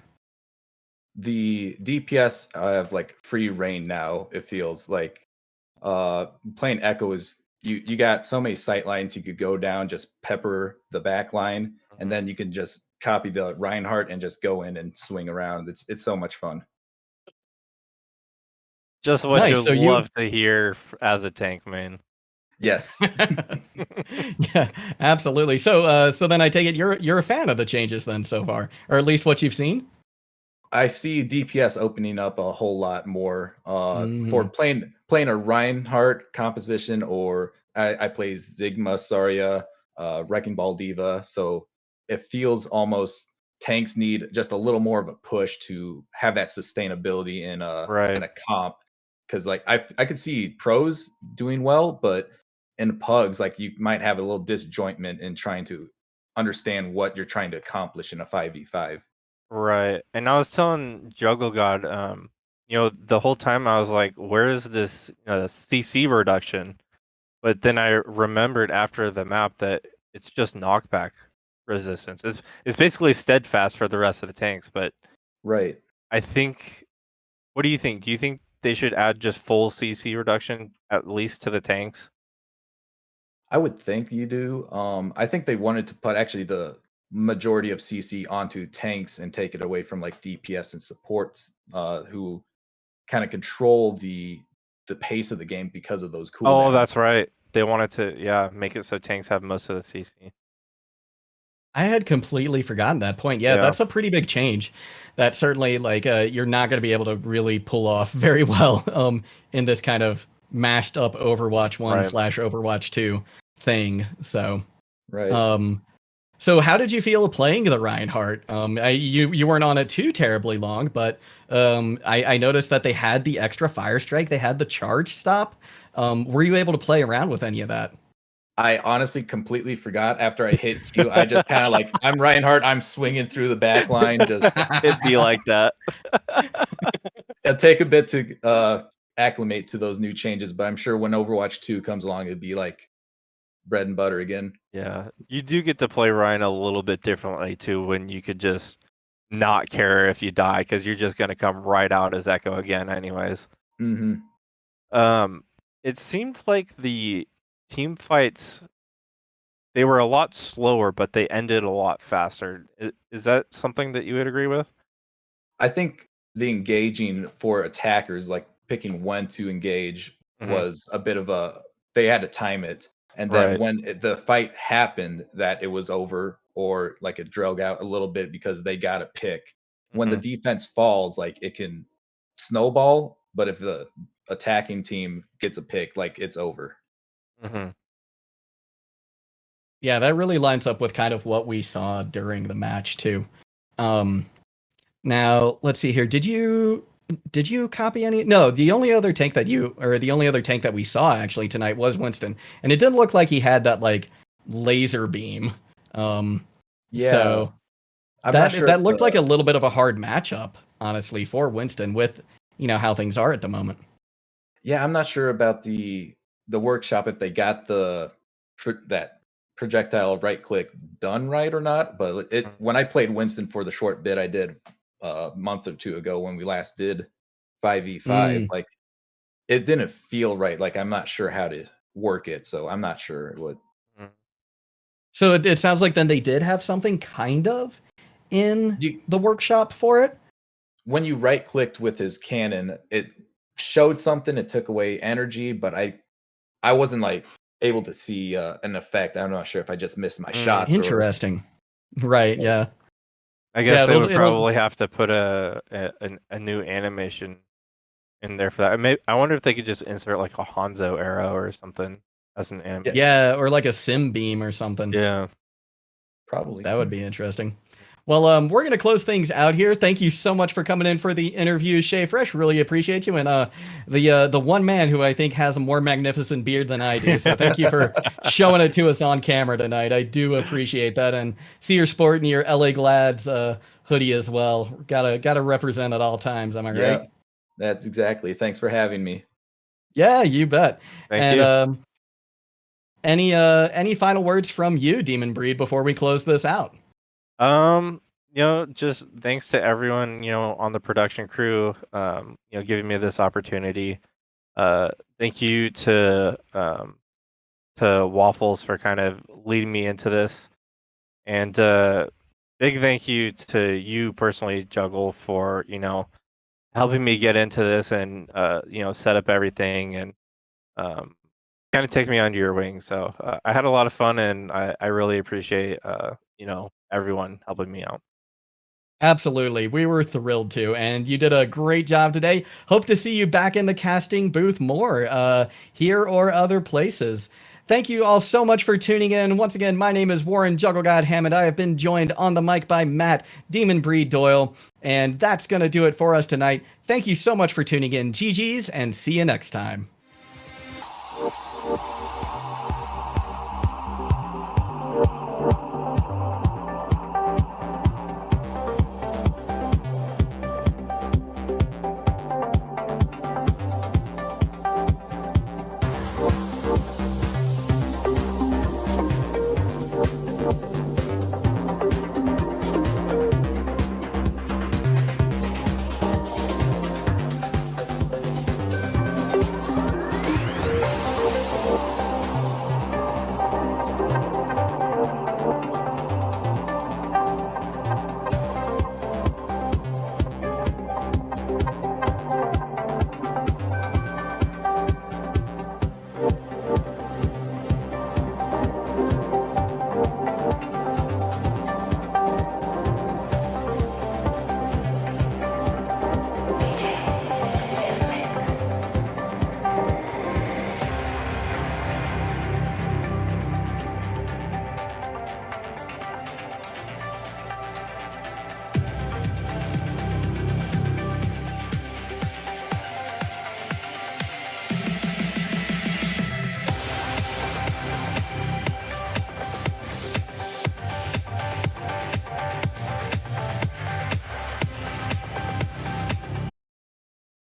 The DPS have like free reign now, it feels like. Playing Echo is you got so many sight lines you could go down, just pepper the back line, and then you can just copy the Reinhardt and just go in and swing around. It's so much fun. Just what Nice, you so you- love to hear as a tank main. Yes. Yeah, absolutely. So then I take it you're a fan of the changes then so far, or at least what you've seen? I see DPS opening up a whole lot more for playing a Reinhardt composition, or I play Zigma Saria, Wrecking Ball Diva, so it feels almost tanks need just a little more of a push to have that sustainability in a comp, because like I could see pros doing well, but in pugs like you might have a little disjointment in trying to understand what you're trying to accomplish in a 5v5. Right. And I was telling Juggle God, the whole time I was like, where is this CC reduction? But then I remembered after the map that it's just knockback resistance. It's basically steadfast for the rest of the tanks, but Right. I think, what do you think? Do you think they should add just full CC reduction at least to the tanks? I would think you do. I think they wanted to put actually the majority of CC onto tanks and take it away from like DPS and supports, who kind of control the pace of the game because of those cooldowns. Oh, that's right. They wanted to, make it so tanks have most of the CC. I had completely forgotten that point. Yeah, Yeah. that's a pretty big change. That certainly, like, you're not going to be able to really pull off very well in this kind of mashed up Overwatch 1 Right. / Overwatch 2 thing. So, right. So how did you feel playing the Reinhardt? You weren't on it too terribly long, but I noticed that they had the extra fire strike. They had the charge stop. Were you able to play around with any of that? I honestly completely forgot after I hit Q. I just kind of like, I'm Reinhardt, I'm swinging through the back line. Just It'd be like that. it'll take a bit to acclimate to those new changes, but I'm sure when Overwatch 2 comes along, it'd be like bread and butter again. Yeah, you do get to play Ryan a little bit differently too, when you could just not care if you die because you're just gonna come right out as Echo again, anyways. Mm-hmm. It seemed like the team fights, they were a lot slower, but they ended a lot faster. Is that something that you would agree with? I think the engaging for attackers, like picking when to engage, was a bit of they had to time it. And then Right. when the fight happened, that it was over, or like it drug out a little bit because they got a pick. When the defense falls, like it can snowball, but if the attacking team gets a pick, like it's over. Mm-hmm. Yeah, that really lines up with kind of what we saw during the match too. Now let's see here. Did you copy any? No, the only other tank that we saw actually tonight was Winston, and it didn't look like he had that like laser beam. Yeah. So I'm not that sure that if looked the- like a little bit of a hard matchup, honestly, for Winston with how things are at the moment. Yeah, I'm not sure about the workshop if they got that projectile right click done right or not. But when I played Winston for the short bit I did a month or two ago when we last did 5v5, like it didn't feel right. Like I'm not sure how to work it, so I'm not sure what. So it sounds like then they did have something kind of in the workshop for it. When you right clicked with his cannon, it showed something. It took away energy, but I wasn't like able to see an effect. I'm not sure if I just missed my shots. Interesting. Right. Yeah. I guess Yeah, they would it'll- probably have to put a new animation in there for that. I wonder if they could just insert like a Hanzo arrow or something as an anime. Yeah, or like a sim beam or something. Yeah. Probably. That would be interesting. Well, we're going to close things out here. Thank you so much for coming in for the interview, Shay Fresh. Really appreciate you. And the one man who I think has a more magnificent beard than I do. So thank you for showing it to us on camera tonight. I do appreciate that. And see your sport and your LA Glads hoodie as well. Gotta represent at all times. Am I Yeah, right? that's exactly. Thanks for having me. Yeah, you bet. Thank you. Any final words from you, Demon Breed, before we close this out? Just thanks to everyone, on the production crew, giving me this opportunity. Thank you to Waffles for kind of leading me into this. And big thank you to you personally, Juggle, for, helping me get into this and, set up everything and kind of take me under your wing. So I had a lot of fun, and I really appreciate, everyone helping me out. Absolutely. We were thrilled to, and you did a great job today. Hope to see you back in the casting booth more, here or other places. Thank you all so much for tuning in. Once again, my name is Warren Jugglegod Hammond. I have been joined on the mic by Matt Demon Breed Doyle, and that's going to do it for us tonight. Thank you so much for tuning in. GG's, and see you next time.